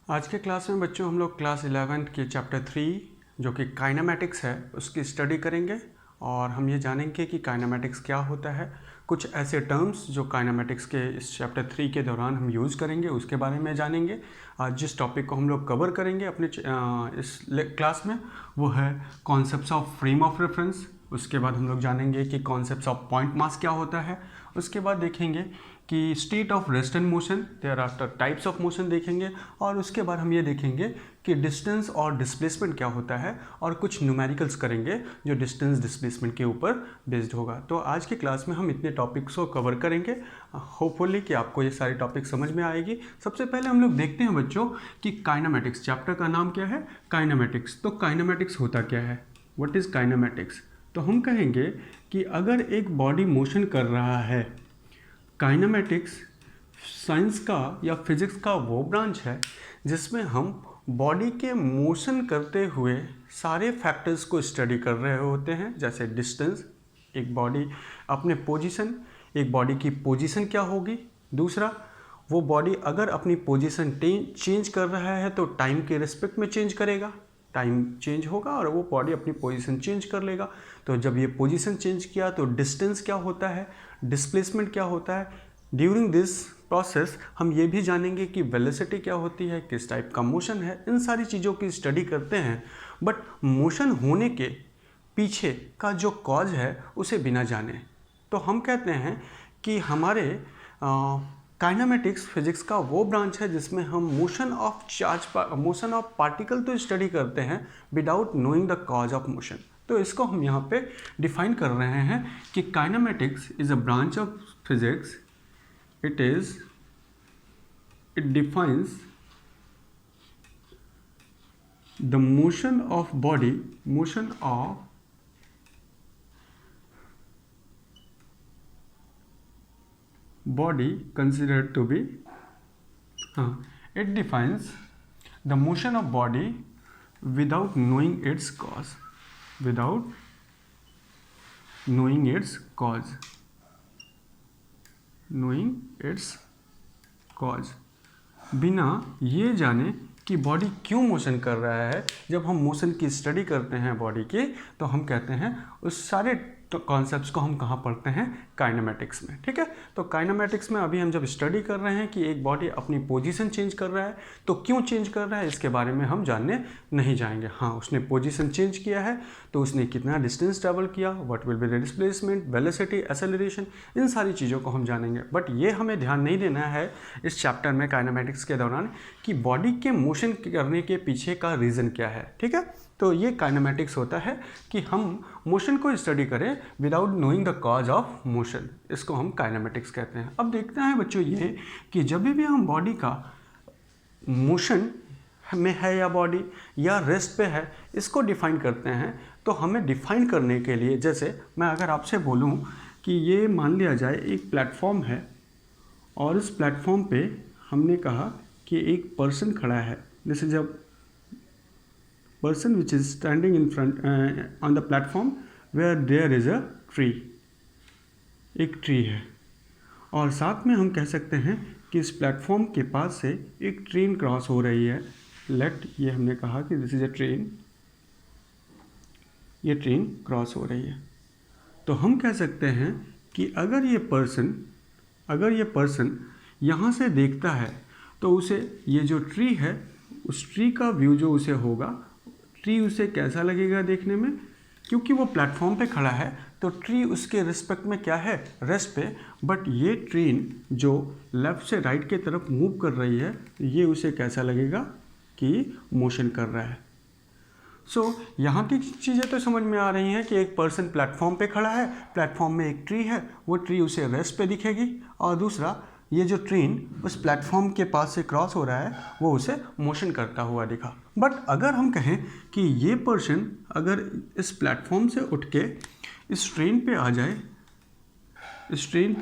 आज के क्लास में बच्चों हम लोग क्लास 11 के चैप्टर 3 जो कि काइनेमैटिक्स है उसकी स्टडी करेंगे और हम ये जानेंगे कि काइनेमैटिक्स क्या होता है। कुछ ऐसे टर्म्स जो काइनेमैटिक्स के इस चैप्टर 3 के दौरान हम यूज़ करेंगे उसके बारे में जानेंगे। आज जिस टॉपिक को हम लोग कवर करेंगे अपने इस क्लास में वो है concepts of frame of reference. उसके बाद हम लोग जानेंगे कि कॉन्सेप्ट्स ऑफ पॉइंट मास क्या होता है। उसके बाद देखेंगे कि state of rest and motion, thereafter types of motion देखेंगे और उसके बाद हम ये देखेंगे कि डिस्टेंस और डिस्प्लेसमेंट क्या होता है और कुछ न्यूमेरिकल्स करेंगे जो डिस्टेंस डिस्प्लेसमेंट के ऊपर बेस्ड होगा। तो आज की क्लास में हम इतने टॉपिक्स को कवर करेंगे। होपफुली कि आपको ये सारे टॉपिक समझ में आएगी। सबसे पहले हम लोग देखते हैं बच्चों कि काइनेमैटिक्स, चैप्टर का नाम क्या है, काइनेमैटिक्स। तो काइनेमैटिक्स होता क्या है, व्हाट इज़ काइनेमैटिक्स। तो हम कहेंगे कि अगर एक बॉडी मोशन कर रहा है, काइनेमैटिक्स साइंस का या फिज़िक्स का वो ब्रांच है जिसमें हम बॉडी के मोशन करते हुए सारे फैक्टर्स को स्टडी कर रहे होते हैं। जैसे डिस्टेंस, एक बॉडी अपने पोजीशन, एक बॉडी की पोजीशन क्या होगी, दूसरा वो बॉडी अगर अपनी पोजीशन चेंज कर रहा है तो टाइम के रिस्पेक्ट में चेंज करेगा, टाइम चेंज होगा और वो बॉडी अपनी पोजीशन चेंज कर लेगा। तो जब ये पोजीशन चेंज किया तो डिस्टेंस क्या होता है, डिस्प्लेसमेंट क्या होता है। ड्यूरिंग दिस प्रोसेस हम ये भी जानेंगे कि वेलोसिटी क्या होती है, किस टाइप का मोशन है। इन सारी चीज़ों की स्टडी करते हैं। बट मोशन होने के पीछे का जो कॉज है उसे बिना जाने तो हम कहते हैं कि हमारे काइनेमैटिक्स फिजिक्स का वो ब्रांच है जिसमें हम motion of charge, motion of particle तो स्टडी करते हैं without knowing the cause of motion. तो इसको हम यहाँ पे डिफाइन कर रहे हैं कि kinematics is a branch of physics. It defines the motion of body, motion of body considered to be it defines the motion of body without knowing its cause, without knowing its cause, knowing its cause, बिना ये जाने कि body क्यों motion कर रहा है। जब हम मोशन की स्टडी करते हैं बॉडी की तो हम कहते हैं उस सारे कॉन्सेप्ट्स को हम कहाँ पढ़ते हैं, काइनेमैटिक्स में। ठीक है, तो काइनेमैटिक्स में अभी हम जब स्टडी कर रहे हैं कि एक बॉडी अपनी पोजीशन चेंज कर रहा है तो क्यों चेंज कर रहा है इसके बारे में हम जानने नहीं जाएंगे। हाँ, उसने पोजीशन चेंज किया है तो उसने कितना डिस्टेंस ट्रैवल किया, what will be the displacement, velocity, acceleration, इन सारी चीज़ों को हम जानेंगे। बट ये हमें ध्यान नहीं देना है इस चैप्टर में काइनेमैटिक्स के दौरान कि बॉडी के मोशन करने के पीछे का रीज़न क्या है। ठीक है, तो ये काइनेमैटिक्स होता है कि हम मोशन को स्टडी करें without knowing the cause of motion, इसको हम काइनेमैटिक्स कहते हैं। अब देखते हैं बच्चों ये कि जब भी हम बॉडी का मोशन में है या बॉडी या रेस्ट पे है इसको डिफाइन करते हैं। तो हमें डिफाइन करने के लिए, जैसे मैं अगर आपसे बोलूं कि ये मान लिया जाए एक प्लेटफॉर्म है और इस प्लेटफॉर्म पे हमने कहा कि एक पर्सन खड़ा है। This is a person which is standing in front on the platform where there is a tree, एक ट्री है। और साथ में हम कह सकते हैं कि इस प्लेटफॉर्म के पास से एक ट्रेन क्रॉस हो रही है। ये हमने कहा कि दिस इज अ ट्रेन, ये ट्रेन क्रॉस हो रही है। तो हम कह सकते हैं कि अगर ये पर्सन यहाँ से देखता है तो उसे ये जो ट्री है उस ट्री का व्यू जो उसे होगा, ट्री उसे कैसा लगेगा देखने में, क्योंकि वो प्लेटफॉर्म पे खड़ा है तो ट्री उसके रिस्पेक्ट में क्या है, रेस्ट पे। बट ये ट्रेन जो लेफ़्ट से राइट के तरफ मूव कर रही है ये उसे कैसा लगेगा कि मोशन कर रहा है। सो यहाँ की चीज़ें तो समझ में आ रही हैं कि एक पर्सन प्लेटफॉर्म पे खड़ा है, प्लेटफॉर्म में एक ट्री है, वो ट्री उसे रेस्ट पे दिखेगी, और दूसरा ये जो ट्रेन उस प्लेटफॉर्म के पास से क्रॉस हो रहा है वो उसे मोशन करता हुआ दिखा। बट अगर हम कहें कि ये पर्सन अगर इस प्लेटफॉर्म से उठ के इस ट्रेन पे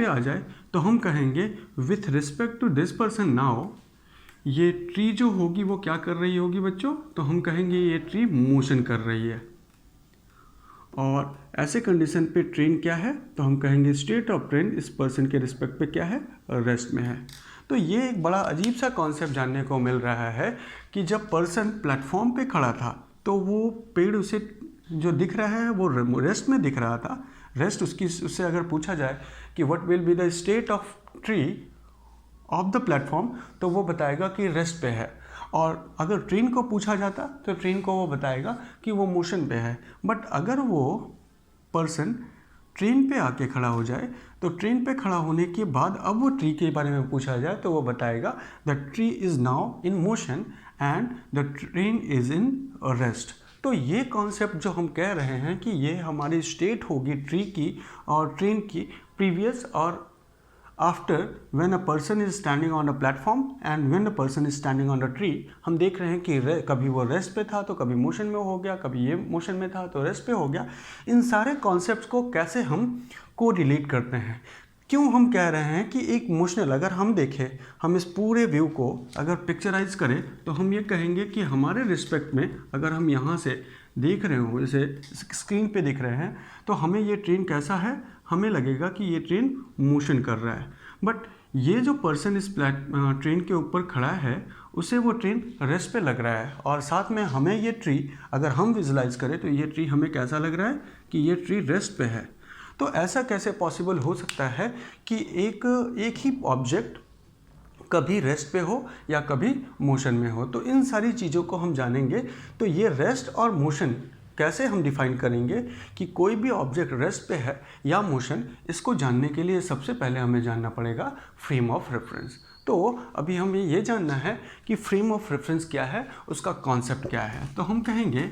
आ जाए तो हम कहेंगे with respect to this person now ये ट्री जो होगी वो क्या कर रही होगी बच्चों, तो हम कहेंगे ये ट्री मोशन कर रही है। और ऐसे कंडीशन पे ट्रेन क्या है, तो हम कहेंगे स्टेट ऑफ ट्रेन इस पर्सन के रिस्पेक्ट पे क्या है, रेस्ट में है। तो ये एक बड़ा अजीब सा कॉन्सेप्ट जानने को मिल रहा है कि जब पर्सन प्लेटफॉर्म पे खड़ा था तो वो पेड़ उसे जो दिख रहा है वो रेस्ट में दिख रहा था। रेस्ट उससे अगर पूछा जाए कि what will be the state of tree of the platform, तो वो बताएगा कि रेस्ट पे है। और अगर ट्रेन को पूछा जाता तो ट्रेन को वो बताएगा कि वो मोशन पे है। बट अगर वो पर्सन ट्रेन पे आके खड़ा हो जाए तो ट्रेन पे खड़ा होने के बाद अब वो ट्री के बारे में पूछा जाए तो वो बताएगा the tree is now in motion and the train is in rest. तो ये कॉन्सेप्ट जो हम कह रहे हैं कि ये हमारी स्टेट होगी ट्री की और ट्रेन की प्रीवियस और after when a person is standing on a platform and when a person is standing on a tree. हम देख रहे हैं कि कभी वो रेस्ट पे था तो कभी मोशन में हो गया, कभी ये मोशन में था तो रेस्ट पे हो गया। इन सारे कॉन्सेप्ट्स को कैसे हम को रिलेट करते हैं, क्यों हम कह रहे हैं कि एक इमोशनल, अगर हम देखें, हम इस पूरे व्यू को अगर पिक्चराइज करें तो हम ये कहेंगे कि हमारे रिस्पेक्ट में अगर हम यहाँ से देख रहे हो, जैसे स्क्रीन पे दिख रहे हैं, तो हमें ये ट्रेन कैसा है, हमें लगेगा कि ये ट्रेन मोशन कर रहा है। बट ये जो पर्सन इस ट्रेन के ऊपर खड़ा है उसे वो ट्रेन रेस्ट पे लग रहा है। और साथ में हमें ये ट्री अगर हम विजुलाइज करें तो ये ट्री हमें कैसा लग रहा है कि ये ट्री रेस्ट पे है। तो ऐसा कैसे पॉसिबल हो सकता है कि एक ही ऑब्जेक्ट कभी रेस्ट पे हो या कभी मोशन में हो। तो इन सारी चीज़ों को हम जानेंगे। तो ये रेस्ट और मोशन कैसे हम डिफाइन करेंगे कि कोई भी ऑब्जेक्ट रेस्ट पे है या मोशन, इसको जानने के लिए सबसे पहले हमें जानना पड़ेगा फ्रेम ऑफ रेफरेंस। तो अभी हमें ये जानना है कि फ्रेम ऑफ रेफरेंस क्या है, उसका कॉन्सेप्ट क्या है। तो हम कहेंगे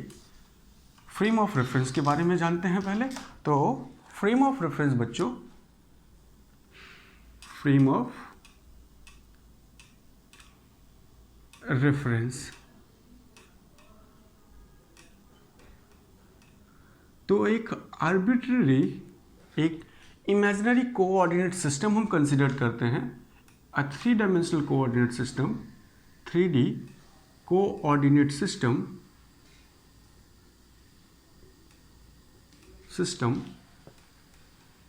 फ्रेम ऑफ रेफरेंस के बारे में जानते हैं पहले। तो फ्रेम ऑफ रेफरेंस बच्चों, फ्रेम ऑफ रेफरेंस तो एक आर्बिट्ररी, एक इमेजिनरी कोऑर्डिनेट सिस्टम हम कंसिडर करते हैं। अ 3 dimensional coordinate system, 3D coordinate system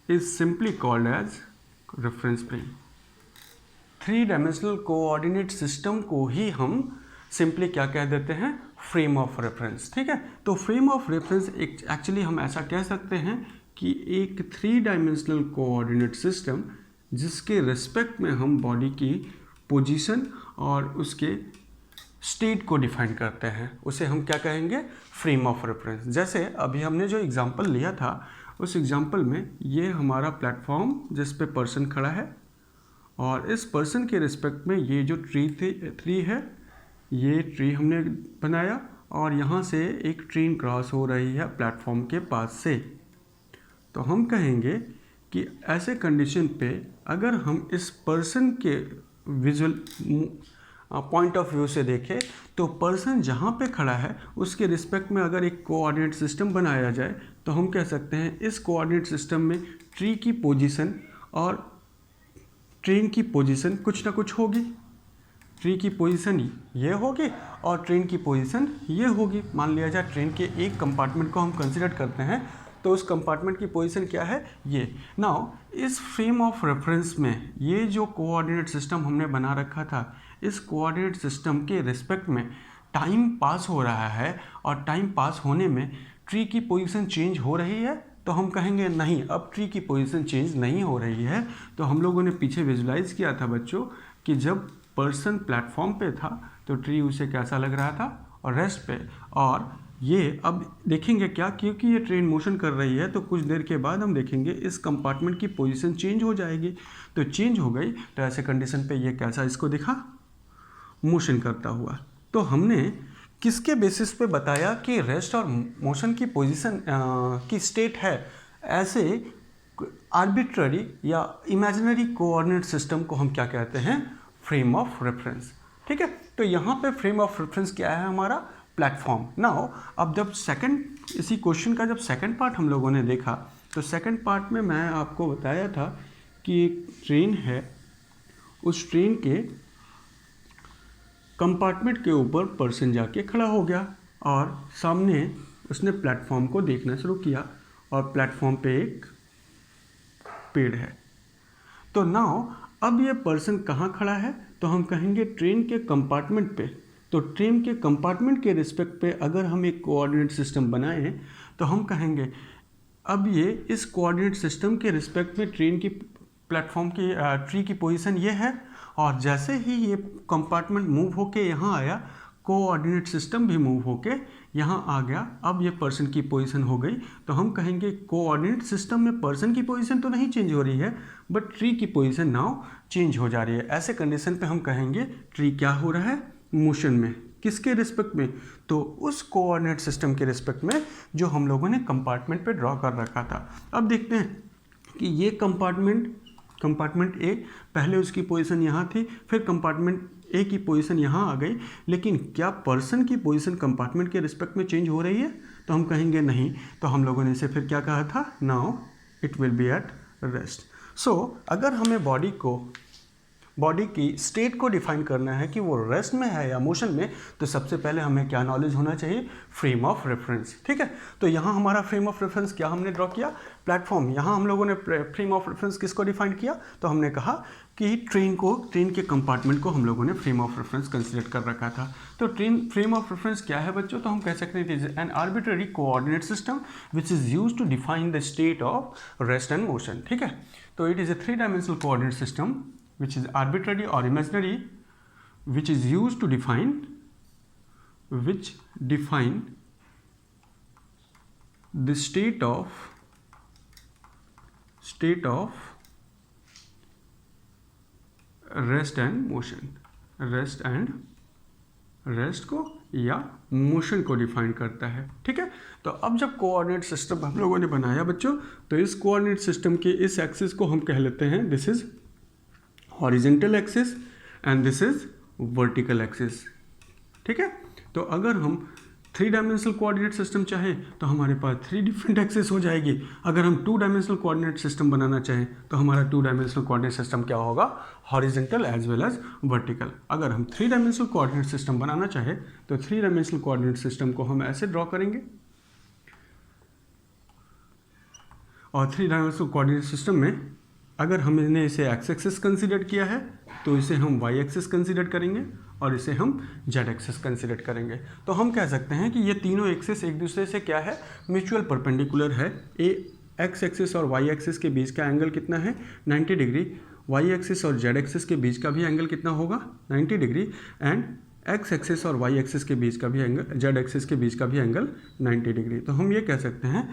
is simply called as reference plane। 3 dimensional coordinate system को ही हम सिंपली क्या कह देते हैं, फ्रेम ऑफ रेफरेंस। ठीक है, तो फ्रेम ऑफ रेफरेंस एक्चुअली हम ऐसा कह सकते हैं कि एक 3 डायमेंशनल कोऑर्डिनेट सिस्टम जिसके रिस्पेक्ट में हम बॉडी की पोजीशन और उसके स्टेट को डिफाइन करते हैं, उसे हम क्या कहेंगे, फ्रेम ऑफ रेफरेंस। जैसे अभी हमने जो एग्जांपल लिया था उस एग्जांपल में ये हमारा प्लेटफॉर्म जिस पे पर्सन खड़ा है और इस पर्सन के रिस्पेक्ट में ये जो ट्री है, ये ट्री हमने बनाया और यहाँ से एक ट्रेन क्रॉस हो रही है प्लेटफॉर्म के पास से। तो हम कहेंगे कि ऐसे कंडीशन पे अगर हम इस पर्सन के विजुअल पॉइंट ऑफ व्यू से देखें तो पर्सन जहाँ पे खड़ा है उसके रिस्पेक्ट में अगर एक कोऑर्डिनेट सिस्टम बनाया जाए तो हम कह सकते हैं इस कोऑर्डिनेट सिस्टम में ट्री की पोजीशन और ट्रेन की पोजीशन कुछ ना कुछ होगी। ट्री की पोजीशन ये होगी और ट्रेन की पोजीशन ये होगी। मान लिया जाए ट्रेन के एक कंपार्टमेंट को हम कंसिडर करते हैं तो उस कंपार्टमेंट की पोजीशन क्या है, ये। नाउ इस फ्रेम ऑफ रेफरेंस में ये जो कोऑर्डिनेट सिस्टम हमने बना रखा था, इस कोऑर्डिनेट सिस्टम के रिस्पेक्ट में टाइम पास हो रहा है और टाइम पास होने में ट्री की पोजीशन चेंज हो रही है। तो हम कहेंगे नहीं, अब ट्री की पोजीशन चेंज नहीं हो रही है। तो हम लोगों ने पीछे विजुलाइज किया था बच्चों कि जब पर्सन प्लेटफॉर्म पे था तो ट्री उसे कैसा लग रहा था, और रेस्ट पे। और ये अब देखेंगे क्या, क्योंकि ये ट्रेन मोशन कर रही है तो कुछ देर के बाद हम देखेंगे इस कंपार्टमेंट की पोजीशन चेंज हो जाएगी। तो चेंज हो गई तो ऐसे कंडीशन पे ये कैसा इसको दिखा, मोशन करता हुआ। तो हमने किसके बेसिस पे बताया कि रेस्ट और मोशन की पोजीशन की स्टेट है, ऐसे आर्बिट्ररी या इमेजिनरी कोऑर्डिनेट सिस्टम को हम क्या कहते हैं, फ्रेम ऑफ रेफरेंस। ठीक है, तो यहाँ पे फ्रेम ऑफ रेफरेंस क्या है, हमारा प्लेटफॉर्म। नाउ अब जब इसी क्वेश्चन का जब सेकंड पार्ट हम लोगों ने देखा तो सेकंड पार्ट में मैं आपको बताया था कि एक ट्रेन है, उस ट्रेन के कंपार्टमेंट के ऊपर पर्सन जाके खड़ा हो गया और सामने उसने प्लेटफॉर्म को देखना शुरू किया और प्लेटफॉर्म पे एक पेड़ है। तो नाउ अब ये पर्सन कहाँ खड़ा है, तो हम कहेंगे ट्रेन के कंपार्टमेंट पे। तो ट्रेन के कंपार्टमेंट के रिस्पेक्ट पे अगर हम एक कोऑर्डिनेट सिस्टम बनाएं तो हम कहेंगे अब ये इस कोऑर्डिनेट सिस्टम के रिस्पेक्ट में ट्रेन की प्लेटफॉर्म की ट्री की पोजीशन ये है, और जैसे ही ये कंपार्टमेंट मूव होके यहाँ आया, कोऑर्डिनेट सिस्टम भी मूव होके यहाँ आ गया। अब ये पर्सन की पोजीशन हो गई, तो हम कहेंगे कोऑर्डिनेट सिस्टम में पर्सन की पोजीशन तो नहीं चेंज हो रही है, बट ट्री की पोजीशन नाउ चेंज हो जा रही है। ऐसे कंडीशन पे हम कहेंगे ट्री क्या हो रहा है, मोशन में। किसके रिस्पेक्ट में, तो उस कोऑर्डिनेट सिस्टम के रिस्पेक्ट में जो हम लोगों ने कंपार्टमेंट पे ड्रॉ कर रखा था। अब देखते हैं कि ये कंपार्टमेंट ए, पहले उसकी पोजीशन यहाँ थी, फिर कंपार्टमेंट ए की पोजीशन यहाँ आ गई, लेकिन क्या पर्सन की पोजीशन कंपार्टमेंट के रिस्पेक्ट में चेंज हो रही है, तो हम कहेंगे नहीं। तो हम लोगों ने इसे फिर क्या कहा था, now it will be at rest. So अगर हमें बॉडी की स्टेट को डिफाइन करना है कि वो रेस्ट में है या मोशन में, तो सबसे पहले हमें क्या नॉलेज होना चाहिए, फ्रेम ऑफ रेफरेंस। ठीक है, तो यहाँ हमारा फ्रेम ऑफ रेफरेंस क्या हमने ड्रॉ किया, प्लेटफॉर्म। यहाँ हम लोगों ने फ्रेम ऑफ रेफरेंस किसको डिफाइन किया, तो हमने कहा कि ट्रेन के कंपार्टमेंट को हम लोगों ने फ्रेम ऑफ रेफरेंस कंसिडर कर रखा था। तो फ्रेम ऑफ रेफरेंस क्या है बच्चों, तो हम कह सकते हैं it is an arbitrary coordinate system which is used to define the state of rest and motion. ठीक है, तो it is a 3 dimensional coordinate system which is arbitrary or imaginary, which is used to define the state of rest and motion, rest को या motion को define करता है। ठीक है, तो अब जब कोऑर्डिनेट सिस्टम हम लोगों ने बनाया बच्चों, तो इस कोऑर्डिनेट सिस्टम के इस एक्सिस को हम कह लेते हैं this is horizontal axis and this is vertical axis. ठीक है, तो अगर हम 3 डायमेंशनल कोऑर्डिनेट सिस्टम चाहें तो हमारे पास 3 डिफरेंट एक्सिस हो जाएगी। अगर हम 2 डायमेंशनल कोऑर्डिनेट सिस्टम बनाना चाहें तो हमारा 2 डायमेंशनल कोऑर्डिनेट सिस्टम क्या होगा, horizontal as well as vertical. अगर हम 3 डायमेंशनल कोऑर्डिनेट सिस्टम बनाना चाहें तो 3 डायमेंशनल कोऑर्डिनेट सिस्टम को हम ऐसे ड्रॉ करेंगे, और 3 डायमेंशनल कोऑर्डिनेट सिस्टम में अगर हमने इसे एक्स एक्सिस कंसिडर किया है तो इसे हम वाई एक्सिस कंसिडर करेंगे, और इसे हम जेड एक्सिस कंसिडर करेंगे। तो हम कह सकते हैं कि ये तीनों एक्सिस एक दूसरे से क्या है, म्यूचुअल परपेंडिकुलर है। एक्स एक्सिस और वाई एक्सिस के बीच का एंगल कितना है, 90 डिग्री। वाई एक्सिस और जेड एक्सिस के बीच का भी एंगल कितना होगा, 90 डिग्री। एंड एक्स एक्सिस और वाई एक्सिस के बीच का भी एंगल, जेड एक्सिस के बीच का भी एंगल 90 डिग्री। तो हम ये कह सकते हैं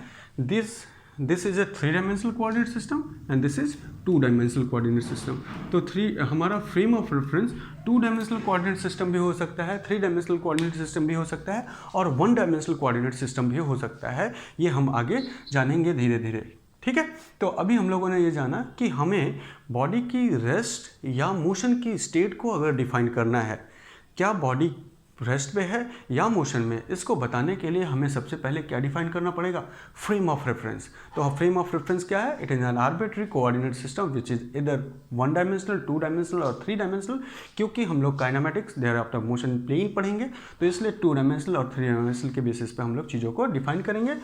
this is a 3 dimensional coordinate system and this is 2 dimensional coordinate system. तो हमारा frame of reference 2 dimensional coordinate system भी हो सकता है, 3 डायमेंशनल कोऑर्डिनेट सिस्टम भी हो सकता है, और 1 डायमेंशनल कोऑर्डिनेट सिस्टम भी हो सकता है। ये हम आगे जानेंगे धीरे धीरे। ठीक है, तो अभी हम लोगों ने ये जाना कि हमें बॉडी की रेस्ट या मोशन की स्टेट को अगर डिफाइन करना है, क्या बॉडी रेस्ट में है या मोशन में, इसको बताने के लिए हमें सबसे पहले क्या डिफाइन करना पड़ेगा, फ्रेम ऑफ रेफरेंस। तो फ्रेम ऑफ रेफरेंस क्या है, it is an arbitrary coordinate system which is इधर 1 डायमेंशनल, 2 डायमेंशनल और 3 डायमेंशनल। क्योंकि हम लोग kinematics thereafter motion plane पढ़ेंगे, तो इसलिए 2 डायमेंशनल और 3 डायमेंशनल के बेसिस पे हम लोग चीज़ों को डिफाइन करेंगे,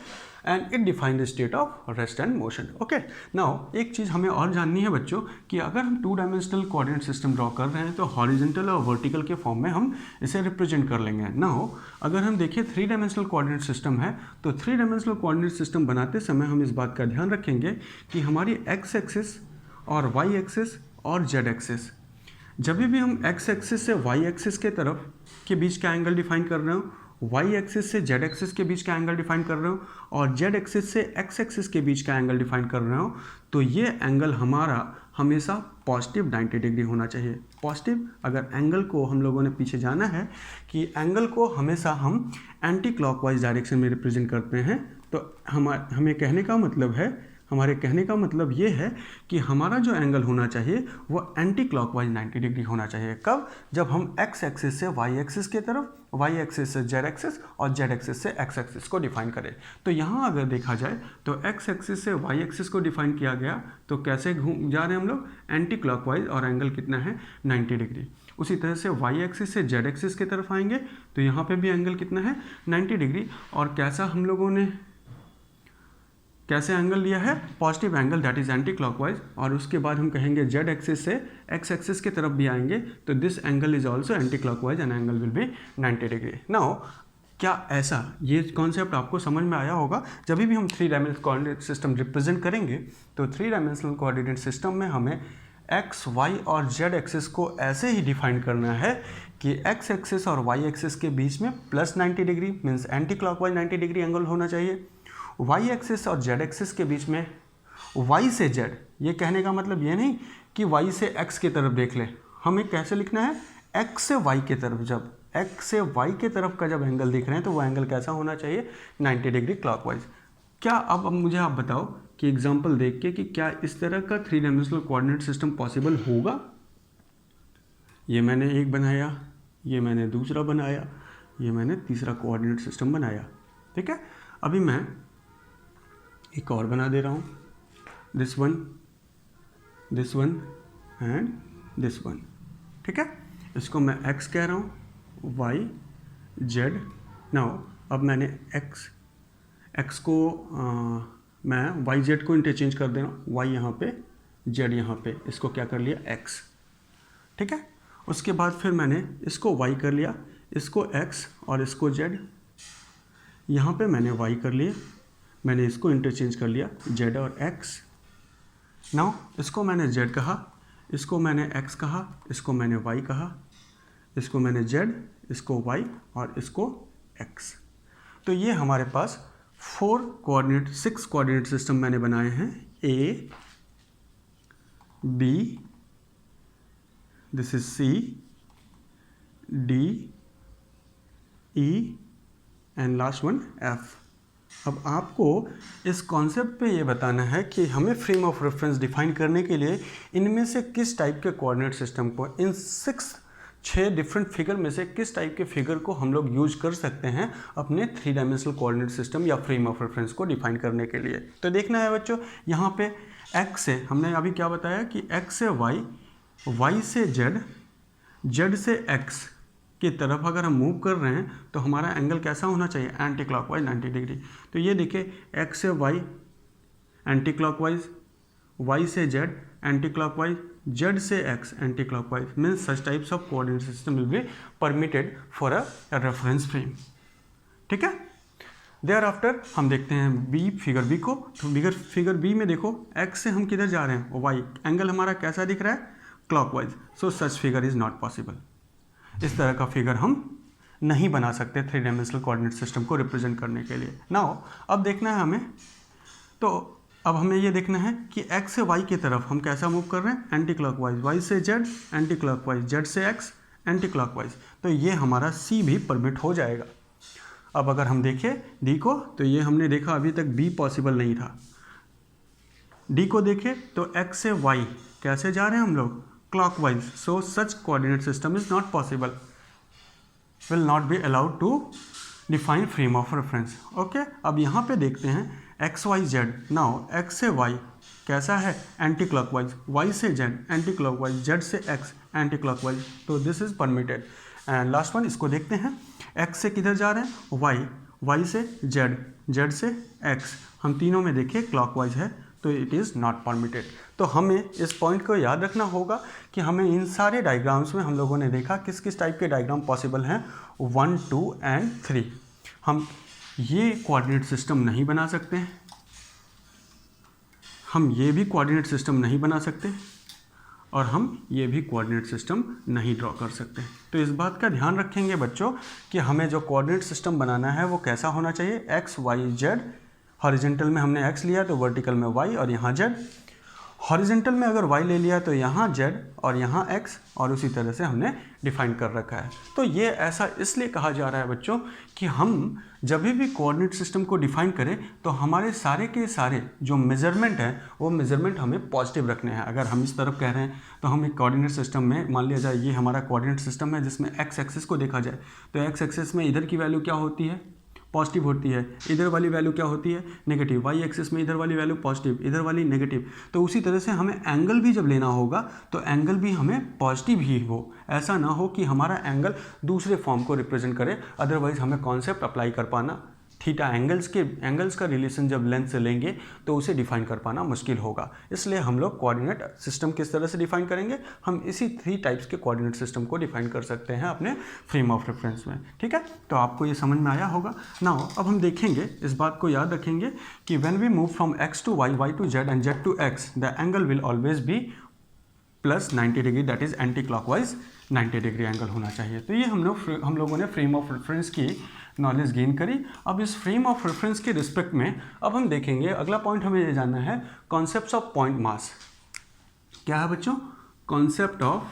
and it define the state of rest and motion. Okay, now एक चीज़ हमें और जाननी है बच्चों कि अगर हम 2 डायमेंशनल कोऑर्डिनेट सिस्टम ड्रॉ कर रहे हैं तो हॉरिजॉन्टल और वर्टिकल के फॉर्म में हम इसे रिप्रेजेंट कर लेंगे। नाउ अगर हम देखिए 3 डायमेंशनल कोऑर्डिनेट सिस्टम है, तो 3 डायमेंशनल कोऑर्डिनेट सिस्टम बनाते समय हम इस बात का ध्यान रखेंगे कि हमारी एक्स एक्सिस और वाई एक्सिस और जेड एक्सिस, जब भी हम एक्स एक्सिस से वाई एक्सिस के तरफ के बीच का एंगल डिफाइन कर रहे हो, वाई एक्सिस से जेड एक्सिस के बीच का एंगल डिफाइन कर रहे हो, और जेड एक्सिस से एक्स एक्सिस के बीच का एंगल डिफाइन कर रहे हो, तो ये एंगल हमारा हमेशा पॉजिटिव 90 डिग्री होना चाहिए। पॉजिटिव, अगर एंगल को हम लोगों ने पीछे जाना है कि एंगल को हमेशा हम एंटी क्लॉकवाइज डायरेक्शन में रिप्रेजेंट करते हैं, तो हमारे कहने का मतलब ये है कि हमारा जो एंगल होना चाहिए वो एंटी क्लॉकवाइज 90 डिग्री होना चाहिए। कब, जब हम एक्स एक्सिस से वाई एक्सिस की तरफ, वाई एक्सिस से जेड एक्सिस और जेड एक्सिस से एक्स एक्सिस को डिफाइन करें। तो यहाँ अगर देखा जाए तो एक्स एक्सिस से वाई एक्सिस को डिफाइन किया गया, तो कैसे घूम जा रहे हैं हम लोग, एंटी क्लॉकवाइज, और एंगल कितना है 90 डिग्री। उसी तरह से वाई एक्सिस से जेड एक्सिस की तरफ आएंगे तो यहाँ पे भी एंगल कितना है 90 डिग्री। और कैसा हम लोगों ने कैसे एंगल लिया है, positive angle that is anti clockwise, और उसके बाद हम कहेंगे जेड एक्सिस से एक्स एक्सिस की तरफ भी आएंगे तो this angle is also anti clockwise and angle will be 90 degree. Now क्या ऐसा ये कॉन्सेप्ट आपको समझ में आया होगा? जब भी हम 3 डायमेंशनल कोऑर्डिनेट सिस्टम रिप्रेजेंट करेंगे तो 3 डायमेंशनल कोऑर्डिनेट सिस्टम में हमें एक्स वाई और जेड एक्सिस को ऐसे ही डिफाइन करना है कि एक्स एक्सिस और वाई एक्सिस के बीच में plus 90 degree means anti clockwise 90 degree angle होना चाहिए। वाई एक्सिस और जेड एक्सिस के बीच में वाई से जेड, ये कहने का मतलब ये नहीं कि वाई से एक्स की तरफ देख लें, हमें कैसे लिखना है, एक्स से वाई की तरफ, जब एक्स से वाई की तरफ का जब एंगल दिख रहे हैं तो वो एंगल कैसा होना चाहिए, 90 डिग्री क्लॉकवाइज। क्या अब मुझे आप बताओ कि एग्जांपल देख के कि क्या इस तरह का 3 डायमेंशनल कोऑर्डिनेट सिस्टम पॉसिबल होगा? ये मैंने एक बनाया, ये मैंने दूसरा बनाया, ये मैंने तीसरा कोऑर्डिनेट सिस्टम बनाया, ठीक है। अभी मैं एक और बना दे रहा हूँ, this one and this one, ठीक है। इसको मैं x कह रहा हूँ, y z। नाउ अब मैंने x को मैं y z को इंटरचेंज कर दे रहा हूँ, y यहाँ पे z यहाँ पे, इसको क्या कर लिया x, ठीक है। उसके बाद फिर मैंने इसको y कर लिया, इसको x और इसको z, यहाँ पे मैंने y कर लिया, मैंने इसको इंटरचेंज कर लिया z और x। नाउ इसको मैंने z कहा, इसको मैंने x कहा, इसको मैंने y कहा, इसको मैंने z, इसको y और इसको x। तो ये हमारे पास 6 कोऑर्डिनेट सिस्टम मैंने बनाए हैं, a b, this is c, d, e and last one f। अब आपको इस कॉन्सेप्ट पे ये बताना है कि हमें फ्रेम ऑफ रेफरेंस डिफाइन करने के लिए इनमें से किस टाइप के कोऑर्डिनेट सिस्टम को, इन 6 डिफरेंट फिगर में से किस टाइप के फिगर को हम लोग यूज कर सकते हैं अपने 3 डायमेंशनल कोऑर्डिनेट सिस्टम या फ्रेम ऑफ रेफरेंस को डिफाइन करने के लिए। तो देखना है बच्चों, यहाँ पे x से हमने अभी क्या बताया कि x से y, y से z, z से x की तरफ अगर हम मूव कर रहे हैं तो हमारा एंगल कैसा होना चाहिए, एंटी क्लॉकवाइज 90 डिग्री। तो ये देखिए x से y एंटी क्लॉकवाइज, y से z एंटी क्लॉकवाइज, z से x anti clockwise, means such types of coordinate system will be permitted for a reference frame, ठीक है। देयर आफ्टर हम देखते हैं b, फिगर b को। तो फिगर b में देखो x से हम किधर जा रहे हैं, y, एंगल हमारा कैसा दिख रहा है, clockwise. So such figure is not possible. इस तरह का फिगर हम नहीं बना सकते 3 डायमेंशनल कोऑर्डिनेट सिस्टम को रिप्रेजेंट करने के लिए। नाउ अब देखना है हमें, तो अब हमें ये देखना है कि x से y की तरफ हम कैसा मूव कर रहे हैं, एंटी क्लॉकवाइज, y से z एंटी क्लॉकवाइज, z से x एंटी क्लॉकवाइज। तो ये हमारा c भी परमिट हो जाएगा। अब अगर हम देखें d को, तो ये हमने देखा अभी तक b पॉसिबल नहीं था। d को देखें तो x से y कैसे जा रहे हैं हम लोग, clockwise, so such coordinate system is not possible, will not be allowed to define frame of reference, okay। अब यहाँ पे देखते हैं x y z। now x से y कैसा है, एंटी क्लॉकवाइज, y से z एंटी क्लॉकवाइज, z से x एंटी क्लॉकवाइज, तो this is permitted. And last one इसको देखते हैं, x से किधर जा रहे हैं, y, y से z, z से x, हम तीनों में देखिए क्लॉकवाइज है, तो इट इज़ नॉट परमिटेड। तो हमें इस पॉइंट को याद रखना होगा कि हमें इन सारे डायग्राम्स में हम लोगों ने देखा किस किस टाइप के डायग्राम पॉसिबल हैं, 1, 2 एंड 3। हम ये कोऑर्डिनेट सिस्टम नहीं बना सकते हैं, हम ये भी कोऑर्डिनेट सिस्टम नहीं बना सकते, और हम ये भी कोऑर्डिनेट सिस्टम नहीं ड्रॉ कर सकते। तो इस बात का ध्यान रखेंगे बच्चों कि हमें जो कोऑर्डिनेट सिस्टम बनाना है वो कैसा होना चाहिए, एक्स वाई जेड। हॉरिजेंटल में हमने x लिया तो वर्टिकल में y और यहाँ z। हॉरिजेंटल में अगर y ले लिया तो यहाँ z और यहाँ x, और उसी तरह से हमने डिफाइन कर रखा है। तो ये ऐसा इसलिए कहा जा रहा है बच्चों कि हम जब भी कोऑर्डिनेट सिस्टम को डिफाइन करें तो हमारे सारे के सारे जो मेजरमेंट हैं वो मेजरमेंट हमें पॉजिटिव रखने हैं। अगर हम इस तरफ कह रहे हैं तो हम एक कोऑर्डिनेट सिस्टम में मान लिया जाए ये हमारा कोऑर्डिनेट सिस्टम है जिसमें x एक्सिस को देखा जाए, तो x एक्सिस में इधर की वैल्यू क्या होती है, पॉजिटिव होती है, इधर वाली वैल्यू क्या होती है, नेगेटिव। वाई एक्सिस में इधर वाली वैल्यू पॉजिटिव, इधर वाली नेगेटिव। तो उसी तरह से हमें एंगल भी जब लेना होगा तो एंगल भी हमें पॉजिटिव ही हो, ऐसा ना हो कि हमारा एंगल दूसरे फॉर्म को रिप्रेजेंट करे, अदरवाइज हमें कॉन्सेप्ट अप्लाई कर पाना थीटा एंगल्स का रिलेशन जब लेंथ से लेंगे तो उसे डिफाइन कर पाना मुश्किल होगा। इसलिए हम लोग कोऑर्डिनेट सिस्टम किस तरह से डिफाइन करेंगे, हम इसी 3 टाइप्स के कोऑर्डिनेट सिस्टम को डिफाइन कर सकते हैं अपने फ्रेम ऑफ रेफरेंस में। ठीक है, तो आपको ये समझ में आया होगा। नाउ अब हम देखेंगे, इस बात को याद रखेंगे कि when we move from x to y, y to z and z to x, the angle will always be plus 90 degree, that is anticlockwise 90 degree angle होना चाहिए। तो ये हम लोगों ने फ्रेम ऑफ रेफरेंस की नॉलेज गेन करी। अब इस फ्रेम ऑफ रेफरेंस के रिस्पेक्ट में अब हम देखेंगे, अगला पॉइंट हमें ये जानना है कॉन्सेप्ट ऑफ पॉइंट मास। क्या है बच्चों? Concept of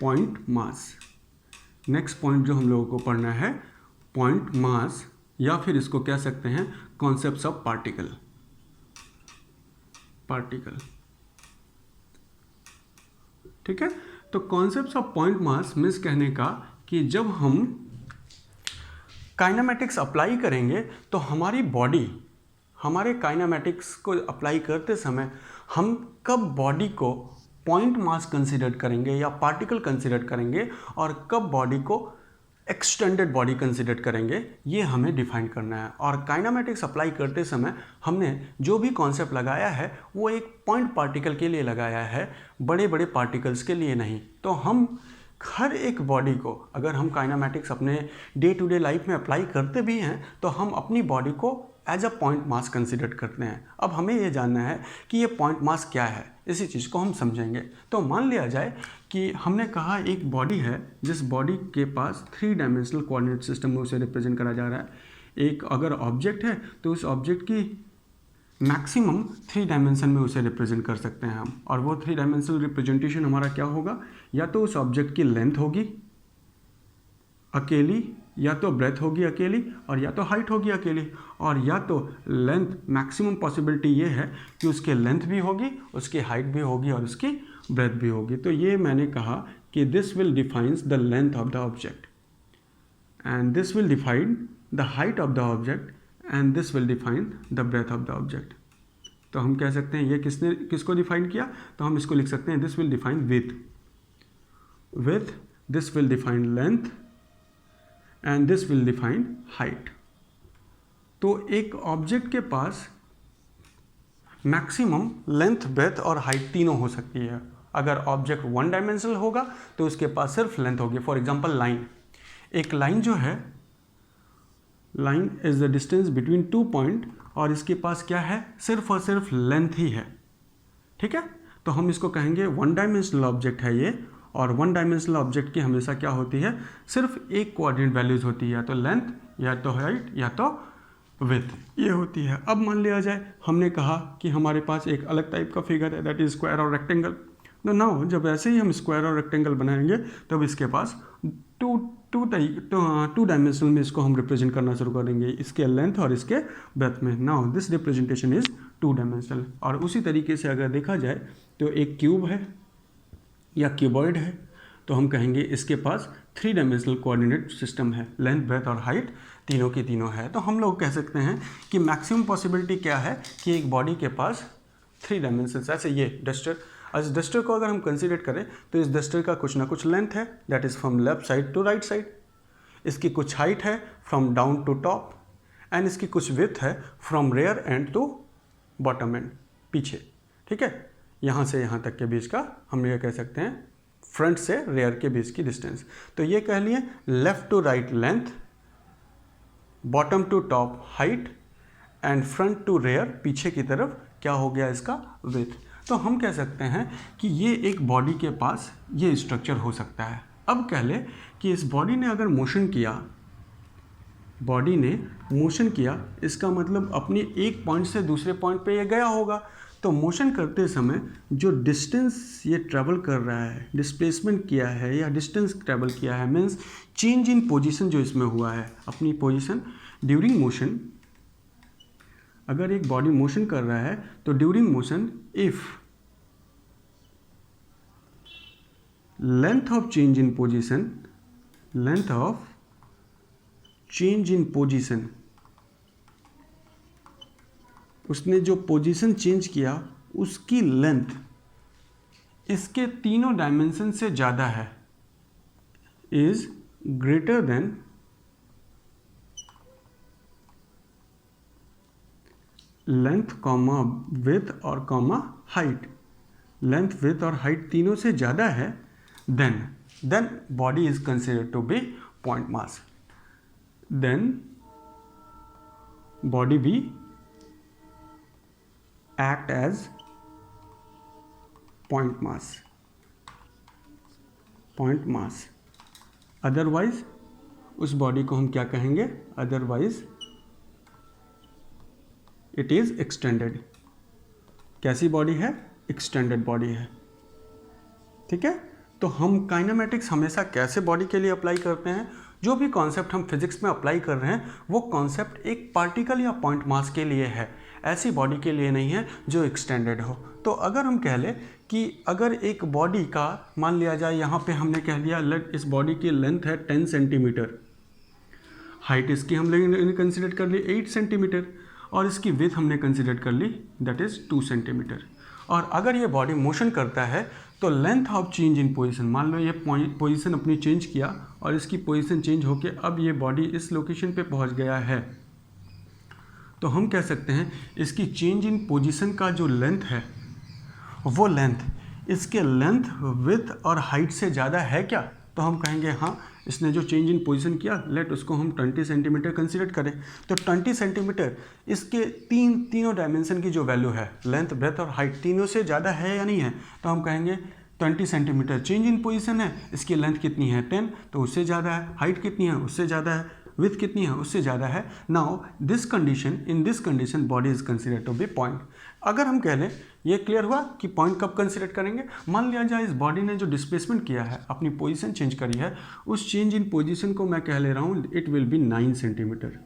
point mass. Next point जो हम लोगों को पढ़ना है पॉइंट मास, या फिर इसको कह सकते हैं कॉन्सेप्ट्स ऑफ पार्टिकल। ठीक है, तो concepts of point mass means कहने का कि जब हम काइनेमेटिक्स अप्लाई करेंगे तो हमारी बॉडी, हमारे काइनेमेटिक्स को अप्लाई करते समय हम कब बॉडी को पॉइंट मास कंसीडर करेंगे या पार्टिकल कंसीडर करेंगे और कब बॉडी को एक्सटेंडेड बॉडी कंसीडर करेंगे, ये हमें डिफाइन करना है। और काइनेमेटिक्स अप्लाई करते समय हमने जो भी कॉन्सेप्ट लगाया है वो एक पॉइंट पार्टिकल के लिए लगाया है, बड़े बड़े पार्टिकल्स के लिए नहीं। तो हम हर एक बॉडी को, अगर हम काइनेमेटिक्स अपने डे टू डे लाइफ में अप्लाई करते भी हैं तो हम अपनी बॉडी को as a point mass consider करते हैं। अब हमें ये जानना है कि ये पॉइंट मास क्या है, इसी चीज़ को हम समझेंगे। तो मान लिया जाए कि हमने कहा एक बॉडी है जिस बॉडी के पास 3 डायमेंशनल कोऑर्डिनेट सिस्टम में उसे रिप्रेजेंट करा जा रहा है। एक अगर ऑब्जेक्ट है तो उस ऑब्जेक्ट की मैक्सिमम 3 डायमेंशन में उसे रिप्रेजेंट कर सकते हैं हम। और वो 3 डायमेंशनल रिप्रेजेंटेशन हमारा क्या होगा, या तो उस ऑब्जेक्ट की लेंथ होगी अकेली, या तो ब्रेथ होगी अकेली, और या तो हाइट होगी अकेली, और या तो लेंथ, मैक्सिमम पॉसिबिलिटी ये है कि उसके लेंथ भी होगी, उसकी हाइट भी होगी और उसकी ब्रेथ भी होगी। तो ये मैंने कहा कि this will defines the length of the object and this will define the height of the object and this will define the breadth of the object. तो हम कह सकते हैं ये किसको डिफाइन किया, तो हम इसको लिख सकते हैं this will define with, this will define length and this will define height. तो एक ऑब्जेक्ट के पास मैक्सिमम लेंथ, ब्रेथ और हाइट तीनों हो सकती है। अगर ऑब्जेक्ट 1 डायमेंशनल होगा तो उसके पास सिर्फ लेंथ होगी। फॉर एग्जांपल लाइन, एक लाइन जो है, line is the distance between 2 point, और इसके पास क्या है, सिर्फ और सिर्फ लेंथ ही है। ठीक है, तो हम इसको कहेंगे 1 डायमेंशनल ऑब्जेक्ट है ये। और 1 डायमेंशनल ऑब्जेक्ट की हमेशा क्या होती है, सिर्फ एक कोऑर्डिनेट वैल्यूज होती है, या तो लेंथ, या तो हाइट, या तो विड्थ, ये होती है। अब मान लिया जाए हमने कहा कि हमारे पास एक अलग टाइप का फिगर है, दैट इज स्क्वायर और रेक्टेंगल। तो नाउ जब ऐसे ही हम स्क्वायर और रेक्टेंगल बनाएंगे तब इसके पास टू डायमेंशनल में इसको हम रिप्रेजेंट करना शुरू करेंगे, इसके लेंथ और इसके ब्रेथ में। Now this representation is 2 dimensional. और उसी तरीके से अगर देखा जाए तो एक क्यूब है या क्यूबॉइड है, तो हम कहेंगे इसके पास 3 डायमेंशनल कोऑर्डिनेट सिस्टम है, लेंथ, ब्रेथ और हाइट तीनों की तीनों है। तो हम लोग कह सकते हैं कि मैक्सिमम पॉसिबिलिटी क्या है कि एक बॉडी के पास 3 डायमेंशंस। ऐसे ये डस्टर, इस डस्टर को अगर हम कंसीडर करें तो इस डस्टर का कुछ ना कुछ लेंथ है, that is from left side to right side. इसकी कुछ हाइट है from down to top, and इसकी कुछ विड्थ है from rear end to bottom end, पीछे। ठीक है, यहाँ से यहाँ तक के बीच का हम ये कह सकते हैं फ्रंट से रेयर के बीच की डिस्टेंस। तो ये कह लिए left to right length, bottom to top height, and front to rear पीछे की तरफ क्या हो गया इसका विड्थ। तो हम कह सकते हैं कि ये एक बॉडी के पास ये स्ट्रक्चर हो सकता है। अब कह ले कि इस बॉडी ने अगर मोशन किया, इसका मतलब अपनी एक पॉइंट से दूसरे पॉइंट पे ये गया होगा। तो मोशन करते समय जो डिस्टेंस ये ट्रैवल कर रहा है, डिस्प्लेसमेंट किया है या डिस्टेंस ट्रैवल किया है, मीन्स चेंज इन पोजीशन जो इसमें हुआ है, अपनी पोजीशन ड्यूरिंग मोशन। अगर एक बॉडी मोशन कर रहा है तो during motion if length of change in position, उसने जो पोजीशन चेंज किया उसकी लेंथ इसके तीनों डायमेंशन से ज़्यादा है, is greater than length comma width और कॉमा हाइट, लेंथ विड्थ और हाइट तीनों से ज़्यादा है, then body is considered to be point mass, then body भी act as point mass, otherwise उस बॉडी को हम क्या कहेंगे, अदरवाइज इट इज एक्सटेंडेड। कैसी बॉडी है, एक्सटेंडेड बॉडी है, ठीक है। तो हम काइनेमैटिक्स हमेशा कैसे बॉडी के लिए अप्लाई करते हैं, जो भी कॉन्सेप्ट हम फिजिक्स में अप्लाई कर रहे हैं वो कॉन्सेप्ट एक पार्टिकल या पॉइंट मास के लिए है, ऐसी बॉडी के लिए नहीं है जो एक्सटेंडेड हो। तो अगर हम कह लें कि अगर एक बॉडी का मान लिया जाए, यहाँ पे हमने कह दिया इस बॉडी की लेंथ है 10 सेंटीमीटर, हाइट इसकी हम लोगों ने कंसिडर कर ली 8 सेंटीमीटर और इसकी विड्थ हमने कंसिडर कर ली दैट इज़ 2 सेंटीमीटर। और अगर ये बॉडी मोशन करता है तो length of change in position, मान लो ये पोजीशन अपनी चेंज किया और इसकी पोजीशन चेंज होके अब ये बॉडी इस लोकेशन पे पहुंच गया है, तो हम कह सकते हैं इसकी चेंज इन पोजीशन का जो लेंथ है वो लेंथ इसके लेंथ विड्थ और हाइट से ज़्यादा है क्या, तो हम कहेंगे हाँ, इसने जो चेंज इन पोजीशन किया लेट उसको हम 20 सेंटीमीटर कंसीडर करें। तो 20 सेंटीमीटर इसके तीनों डायमेंशन की जो वैल्यू है, लेंथ ब्रेथ और हाइट, तीनों से ज़्यादा है या नहीं है, तो हम कहेंगे 20 सेंटीमीटर चेंज इन पोजीशन है, इसकी लेंथ कितनी है 10, तो उससे ज़्यादा है, हाइट कितनी है उससे ज़्यादा है, विड्थ कितनी है उससे ज़्यादा है। Now in this condition body is considered to be point. अगर हम कह लें, ये क्लियर हुआ कि पॉइंट कब कंसिडर करेंगे, मान लिया जाए इस बॉडी ने जो डिस्प्लेसमेंट किया है, अपनी पोजीशन चेंज करी है, उस चेंज इन पोजीशन को मैं कह ले रहा हूँ it will B 9 centimetre.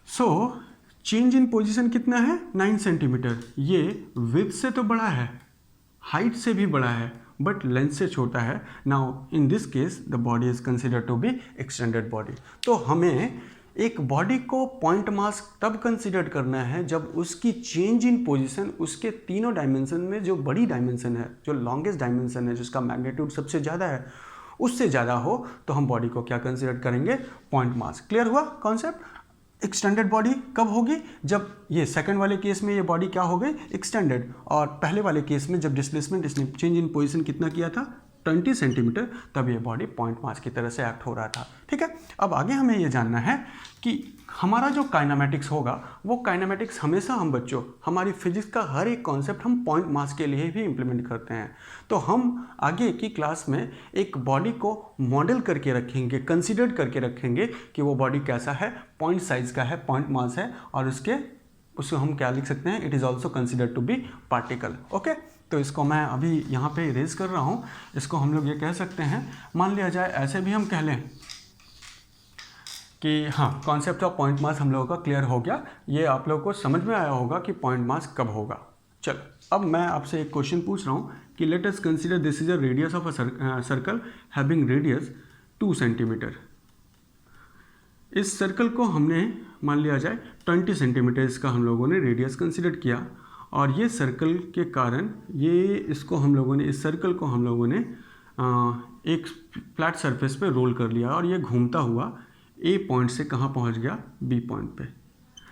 So change in position कितना है 9 सेंटीमीटर, ये विड्थ से तो बड़ा है, हाइट से भी बड़ा है, बट लेंथ से छोटा है। Now in this case the body is considered to be extended body. तो हमें एक बॉडी को पॉइंट मास तब कंसिडर करना है जब उसकी चेंज इन पोजीशन उसके तीनों डायमेंशन में जो बड़ी डायमेंशन है, जो लॉन्गेस्ट डायमेंशन है, जिसका मैग्नीट्यूड सबसे ज़्यादा है, उससे ज़्यादा हो तो हम बॉडी को क्या कंसिडर करेंगे, पॉइंट मास। क्लियर हुआ कॉन्सेप्ट। एक्सटेंडेड बॉडी कब होगी, जब ये सेकंड वाले केस में ये बॉडी क्या हो गई, एक्सटेंडेड, और पहले वाले केस में जब डिस्प्लेसमेंट इसने चेंज इन पोजीशन कितना किया था 20 सेंटीमीटर, तब ये बॉडी पॉइंट मास की तरह से एक्ट हो रहा था। ठीक है, अब आगे हमें ये जानना है कि हमारा जो काइनेमैटिक्स होगा वो काइनेमैटिक्स हमेशा हम बच्चों हमारी फिजिक्स का हर एक कॉन्सेप्ट हम पॉइंट मास के लिए भी इम्प्लीमेंट करते हैं। तो हम आगे की क्लास में एक बॉडी को मॉडल करके रखेंगे, कंसिडर करके रखेंगे कि वो बॉडी कैसा है, पॉइंट साइज का है, पॉइंट मास है, और उसको हम क्या लिख सकते हैं, it is also considered to be particle. Okay, तो इसको मैं अभी यहाँ पे इरेज कर रहा हूँ। इसको हम लोग ये कह सकते हैं, मान लिया जाए ऐसे भी हम कह लें कि हाँ, कॉन्सेप्ट ऑफ पॉइंट मास हम लोगों का क्लियर हो गया। ये आप लोगों को समझ में आया होगा कि पॉइंट मास कब होगा। चलो, अब मैं आपसे एक क्वेश्चन पूछ रहा हूँ कि let us consider this is a radius of a circle having radius 2 centimetre. इस सर्कल को हमने मान लिया जाए 20 सेंटीमीटर इसका हम लोगों ने रेडियस कंसीडर किया, और ये सर्कल के कारण इस सर्कल को हम लोगों ने एक फ्लैट सरफेस पे रोल कर लिया, और ये घूमता हुआ ए पॉइंट से कहाँ पहुँच गया, बी पॉइंट पे।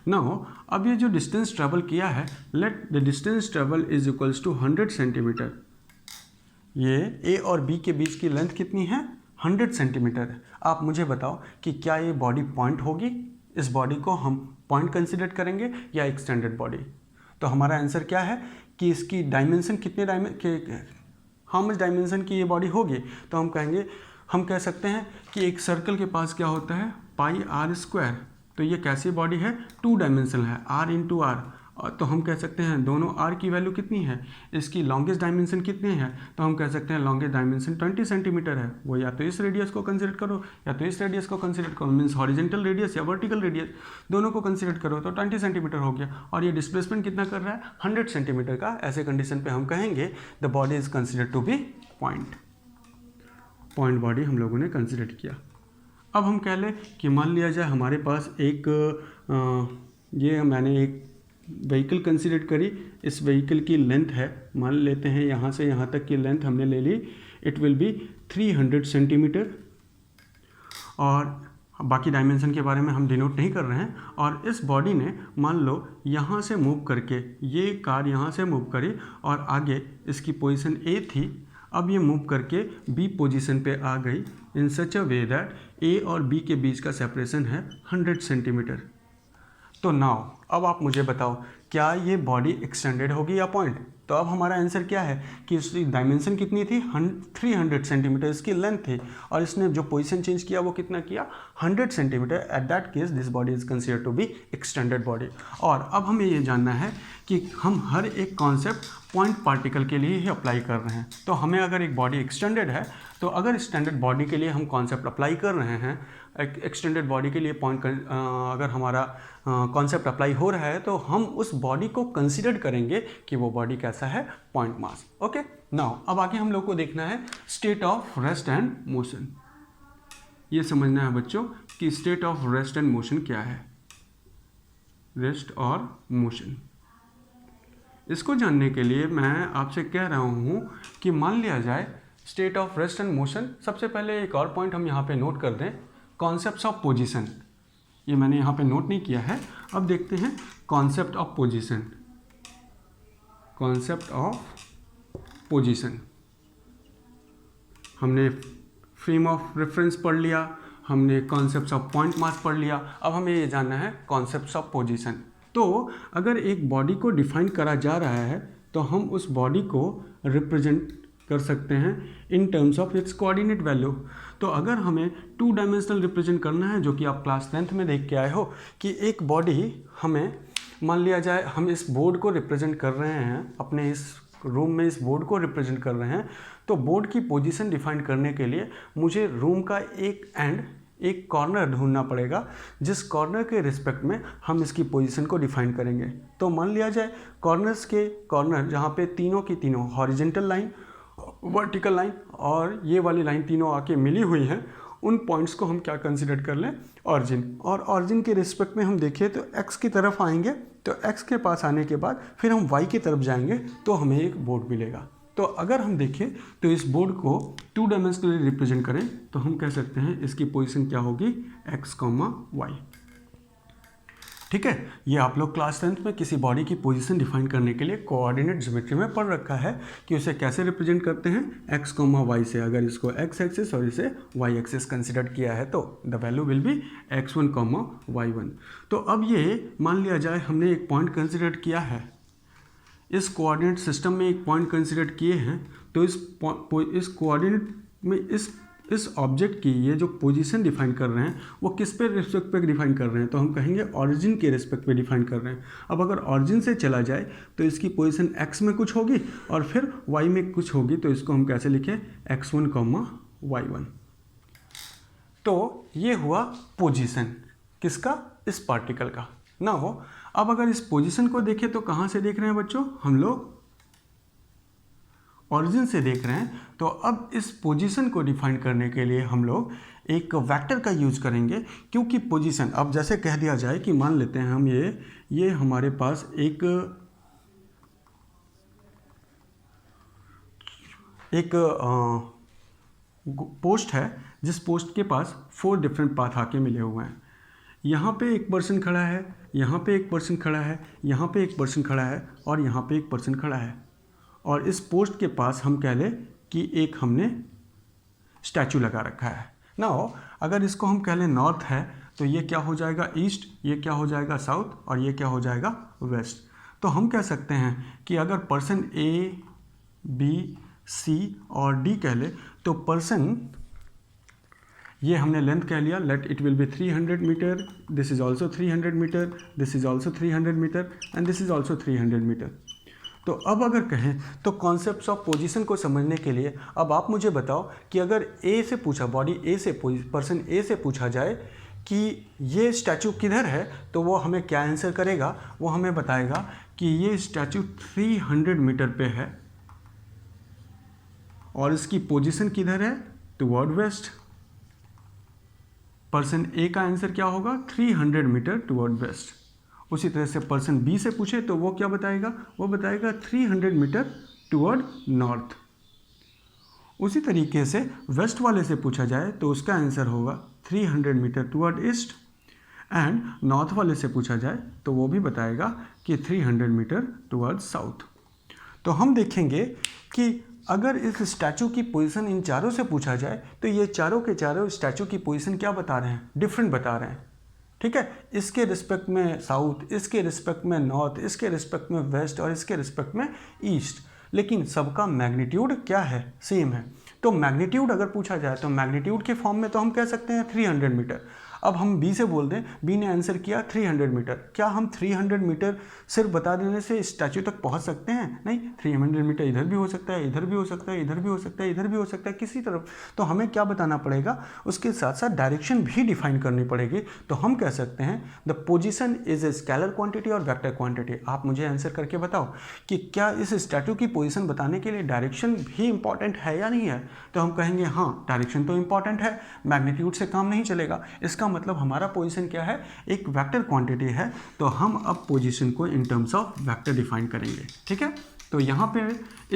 नाउ अब ये जो डिस्टेंस ट्रेवल किया है, let the distance travel is equals to 100 centimetre. ये ए और बी के बीच की लेंथ कितनी है, 100 सेंटीमीटर है। आप मुझे बताओ कि क्या ये बॉडी पॉइंट होगी, इस बॉडी को हम पॉइंट कंसिडर करेंगे या एक्सटेंडेड बॉडी। तो हमारा आंसर क्या है कि इसकी डायमेंशन हाउ मच डायमेंशन की ये बॉडी होगी, तो हम कह सकते हैं कि एक सर्कल के पास क्या होता है, पाई आर स्क्वायर। तो ये कैसी बॉडी है, 2 डायमेंशनल है, आर इंटू आर। तो हम कह सकते हैं दोनों आर की वैल्यू कितनी है, इसकी लॉन्गेस्ट डायमेंशन कितनी है, तो हम कह सकते हैं लॉन्गेस्ट डायमेंशन 20 सेंटीमीटर है। वो या तो इस रेडियस को कंसिडर करो या तो इस रेडियस को कंसिडर करो, मीन्स हॉरिजेंटल रेडियस या वर्टिकल रेडियस, दोनों को कंसिडर करो तो 20 सेंटीमीटर हो गया। और ये डिस्प्लेसमेंट कितना कर रहा है, 100 सेंटीमीटर का। ऐसे कंडीशन पे हम कहेंगे the body is considered to be point body हम लोगों ने कंसिडर किया। अब हम कह लें कि मान लिया जाए हमारे पास मैंने एक व्हीकल कंसिडर करी, इस व्हीकल की लेंथ है, मान लेते हैं यहाँ से यहाँ तक की लेंथ हमने ले ली, इट विल बी 300 सेंटीमीटर। और बाकी डायमेंशन के बारे में हम डिनोट नहीं कर रहे हैं। और इस बॉडी ने मान लो यहाँ से मूव करके, ये कार यहाँ से मूव करी और आगे इसकी पोजीशन ए थी, अब ये मूव करके बी पोजीशन पे आ गई इन सच अ वे दैट ए और बी के बीच का सेपरेशन है 100 सेंटीमीटर। तो नाउ अब आप मुझे बताओ, क्या ये बॉडी एक्सटेंडेड होगी या पॉइंट? तो अब हमारा आंसर क्या है कि इसकी डायमेंशन कितनी थी, 300 सेंटीमीटर इसकी लेंथ थी, और इसने जो पोजीशन चेंज किया वो कितना किया, 100 centimetre. At that case this body is considered to be extended body. और अब हमें ये जानना है कि हम हर एक कॉन्सेप्ट पॉइंट पार्टिकल के लिए ही अप्लाई कर रहे हैं। तो हमें अगर एक बॉडी एक्सटेंडेड है, तो अगर स्टैंडर्ड बॉडी के लिए हम कॉन्सेप्ट अप्लाई कर रहे हैं, एक्सटेंडेड बॉडी के लिए पॉइंट अगर हमारा कॉन्सेप्ट अप्लाई हो रहा है, तो हम उस बॉडी को कंसिडर करेंगे कि वो बॉडी कैसा है, पॉइंट मास। ओके, नाउ अब आगे हम लोग को देखना है state of rest and motion. ये समझना है बच्चों कि state of rest and motion क्या है। रेस्ट और मोशन, इसको जानने के लिए मैं आपसे कह रहा हूँ कि मान लिया जाए state of rest and motion. सबसे पहले एक और पॉइंट हम यहाँ पे नोट कर दें, कॉन्सेप्ट्स ऑफ पोजीशन। ये मैंने यहाँ पे नोट नहीं किया है। अब देखते हैं concept of position. Concept of position, हमने फ्रेम ऑफ रेफरेंस पढ़ लिया, हमने कॉन्सेप्ट्स ऑफ पॉइंट मास पढ़ लिया। अब हमें ये जानना है कॉन्सेप्ट्स ऑफ पोजीशन। तो अगर एक बॉडी को डिफाइन करा जा रहा है, तो हम उस बॉडी को रिप्रेजेंट कर सकते हैं in terms of its coordinate value. तो अगर हमें 2 डायमेंशनल रिप्रेजेंट करना है, जो कि आप क्लास 10th में देख के आए हो कि एक बॉडी, हमें मान लिया जाए हम इस बोर्ड को रिप्रेजेंट कर रहे हैं, अपने इस रूम में इस बोर्ड को रिप्रेजेंट कर रहे हैं, तो बोर्ड की पोजीशन डिफाइन करने के लिए मुझे रूम का एक एंड, एक कॉर्नर ढूंढना पड़ेगा, जिस कॉर्नर के रिस्पेक्ट में हम इसकी पोजीशन को डिफाइन करेंगे। तो मान लिया जाए कॉर्नर्स के कॉर्नर जहाँ पे तीनों की तीनों हॉरिजेंटल लाइन, वर्टिकल लाइन और ये वाली लाइन तीनों आके मिली हुई हैं, उन पॉइंट्स को हम क्या कंसिडर कर लें, ऑरिजिन। और ऑरिजिन के रिस्पेक्ट में हम देखें तो एक्स की तरफ आएंगे, तो एक्स के पास आने के बाद फिर हम वाई की तरफ जाएंगे तो हमें एक बोर्ड मिलेगा। तो अगर हम देखें तो इस बोर्ड को 2 डायमेंशनली रिप्रेजेंट करें तो हम कह सकते हैं इसकी पोजीशन क्या होगी, एक्स, वाई। ठीक है, ये आप लोग क्लास 10th में किसी बॉडी की पोजीशन डिफाइन करने के लिए कोऑर्डिनेट ज्योमेट्री में पढ़ रखा है कि उसे कैसे रिप्रेजेंट करते हैं, एक्स, वाई से। अगर इसको एक्स एक्सिस और इसे वाई एक्सिस कंसिडर किया है तो the value will be x1, y1। तो अब ये मान लिया जाए हमने एक पॉइंट कंसिडर किया है, इस कोऑर्डिनेट सिस्टम में एक पॉइंट कंसिडर किए हैं, तो इस कोऑर्डिनेट में इस ऑब्जेक्ट की ये जो पोजीशन डिफाइन कर रहे हैं वो किस पे रिस्पेक्ट पे डिफाइन कर रहे हैं, तो हम कहेंगे ऑरिजिन के रिस्पेक्ट पे डिफाइन कर रहे हैं। अब अगर ऑरिजिन से चला जाए तो इसकी पोजीशन एक्स में कुछ होगी और फिर वाई में कुछ होगी, तो इसको हम कैसे लिखें, x1, y1। तो ये हुआ पोजीशन किसका, इस पार्टिकल का। ना हो, अब अगर इस पोजीशन को देखें तो कहाँ से देख रहे हैं बच्चों, हम लोग ऑरिजिन से देख रहे हैं। तो अब इस पोजीशन को डिफाइन करने के लिए हम लोग एक वेक्टर का यूज करेंगे, क्योंकि पोजीशन, अब जैसे कह दिया जाए कि मान लेते हैं हम ये हमारे पास एक पोस्ट है, जिस पोस्ट के पास 4 डिफरेंट पाथ आके मिले हुए हैं। यहाँ पे एक पर्सन खड़ा है, यहाँ पे एक पर्सन खड़ा है, यहाँ पे एक पर्सन खड़ा है और यहाँ पे एक पर्सन खड़ा है। और इस पोस्ट के पास हम कह लें कि एक हमने स्टैचू लगा रखा है ना। अगर इसको हम कह लें नॉर्थ है, तो ये क्या हो जाएगा, ईस्ट, ये क्या हो जाएगा, साउथ, और ये क्या हो जाएगा, वेस्ट। तो हम कह सकते हैं कि अगर पर्सन ए, बी, सी और डी कह ले, तो पर्सन, ये हमने लेंथ कह लिया, let it will be 300 metre, this is also 300 metre, this is also 300 metre and this is also 300 metre. तो अब अगर कहें तो कॉन्सेप्ट्स ऑफ पोजीशन को समझने के लिए अब आप मुझे बताओ कि अगर ए से पूछा, बॉडी ए से, पर्सन ए से पूछा जाए कि ये स्टैचू किधर है, तो वो हमें क्या आंसर करेगा, वो हमें बताएगा कि ये स्टैचू 300 मीटर पे है और इसकी पोजीशन किधर है, टुवर्ड वेस्ट। पर्सन ए का आंसर क्या होगा, 300 मीटर टुवर्ड वेस्ट। उसी तरह से पर्सन बी से पूछे तो वो क्या बताएगा, वो बताएगा 300 मीटर टुवर्ड नॉर्थ। उसी तरीके से वेस्ट वाले से पूछा जाए तो उसका आंसर होगा 300 metre toward east, and north वाले से पूछा जाए तो वो भी बताएगा कि 300 मीटर टुवर्ड साउथ। तो हम देखेंगे कि अगर इस स्टैचू की पोजीशन इन चारों से पूछा जाए तो ये चारों के चारों स्टैचू की पोजीशन क्या बता रहे हैं, डिफरेंट बता रहे हैं। ठीक है, इसके रिस्पेक्ट में साउथ, इसके रिस्पेक्ट में नॉर्थ, इसके रिस्पेक्ट में वेस्ट और इसके रिस्पेक्ट में ईस्ट, लेकिन सबका मैग्नीट्यूड क्या है, सेम है। तो मैग्नीट्यूड अगर पूछा जाए तो मैग्नीट्यूड के फॉर्म में तो हम कह सकते हैं 300 मीटर। अब हम बी से बोल दें, बी ने आंसर किया 300 मीटर, क्या हम 300 मीटर सिर्फ बता देने से स्टैचू तक पहुंच सकते हैं? नहीं, 300 मीटर इधर भी हो सकता है, इधर भी हो सकता है, इधर भी हो सकता है, इधर भी हो सकता है, किसी तरफ। तो हमें क्या बताना पड़ेगा, उसके साथ साथ डायरेक्शन भी डिफाइन करनी पड़ेगी। तो हम कह सकते हैं the position is a scalar quantity और वेक्टर क्वांटिटी। आप मुझे आंसर करके बताओ कि क्या इस स्टैचू की पोजिशन बताने के लिए डायरेक्शन भी इंपॉर्टेंट है या नहीं है? तो हम कहेंगे हाँ, डायरेक्शन तो इंपॉर्टेंट है, मैग्नीट्यूड से काम नहीं चलेगा। इसका मतलब हमारा पोजीशन क्या है, एक वेक्टर क्वांटिटी है। तो हम अब पोजीशन को in terms of vector define करेंगे। ठीक है, तो यहाँ पे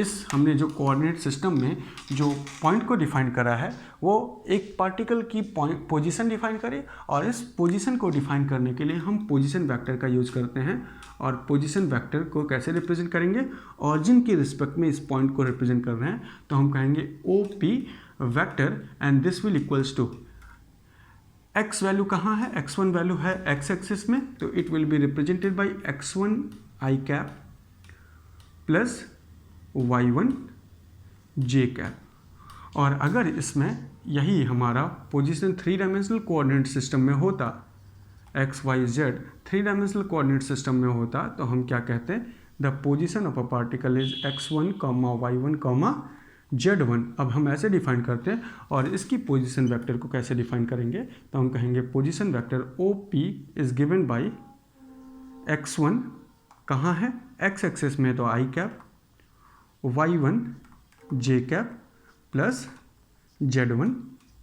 इस हमने जो कोऑर्डिनेट सिस्टम में जो पॉइंट को डिफाइन करा है वो एक पार्टिकल की पोजीशन डिफाइन करें, और इस पोजीशन को डिफाइन करने के लिए हम पोजीशन वेक्टर का यूज करते हैं। और पोजीशन वेक्टर को कैसे रिप्रेजेंट करेंगे, ऑरिजिन के रिस्पेक्ट में इस पॉइंट को रिप्रेजेंट कर रहे हैं तो हम कहेंगे OP vector, and this will equals to x value कहाँ है, x1 वैल्यू है x एक्सिस में, तो it will be represented by x1 i cap plus y1 j cap. और अगर इसमें यही हमारा पोजीशन 3 डायमेंशनल कोऑर्डिनेट सिस्टम में होता, x y z 3 dimensional coordinate system में होता, तो हम क्या कहते हैं, the position of a particle is x1, y1, z1। अब हम ऐसे डिफाइन करते हैं, और इसकी पोजीशन वेक्टर को कैसे डिफाइन करेंगे, तो हम कहेंगे position vector OP is given by x1 कहाँ है, x एक्सिस में तो i cap, y1 j cap plus z1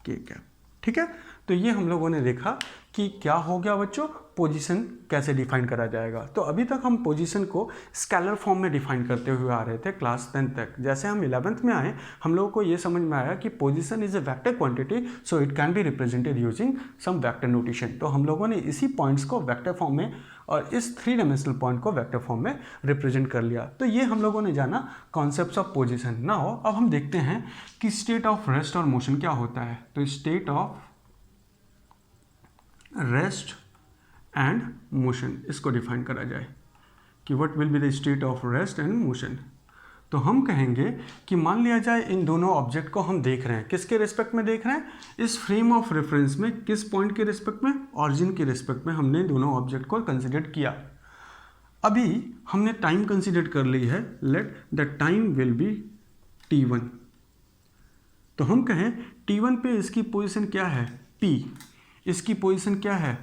k cap. ठीक है, तो ये हम लोगों ने देखा कि क्या हो गया बच्चों, पोजीशन कैसे डिफाइन करा जाएगा। तो अभी तक हम पोजीशन को स्केलर फॉर्म में डिफाइन करते हुए आ रहे थे क्लास 10 तक। जैसे हम 11th में आए, हम लोगों को ये समझ में आया कि position is a vector quantity, so it can be represented using some vector notation. तो हम लोगों ने इसी पॉइंट्स को वेक्टर फॉर्म में और इस 3 डायमेंशनल पॉइंट को वेक्टर फॉर्म में रिप्रेजेंट कर लिया। तो ये हम लोगों ने जाना कॉन्सेप्ट्स ऑफ पोजीशन। नाउ अब हम देखते हैं कि स्टेट ऑफ रेस्ट और मोशन क्या होता है। तो state of rest and motion, इसको डिफाइन करा जाए कि what will be the state of rest and motion. तो हम कहेंगे कि मान लिया जाए इन दोनों ऑब्जेक्ट को हम देख रहे हैं, किसके रिस्पेक्ट में देख रहे हैं, इस फ्रेम ऑफ रेफरेंस में, किस पॉइंट के रिस्पेक्ट में, ऑरिजिन के रिस्पेक्ट में हमने दोनों ऑब्जेक्ट को कंसिडर किया। अभी हमने टाइम कंसिडर कर ली है, let the time will B t1। तो हम कहें t1 पे इसकी पोजीशन क्या है, p, इसकी पोजीशन क्या है,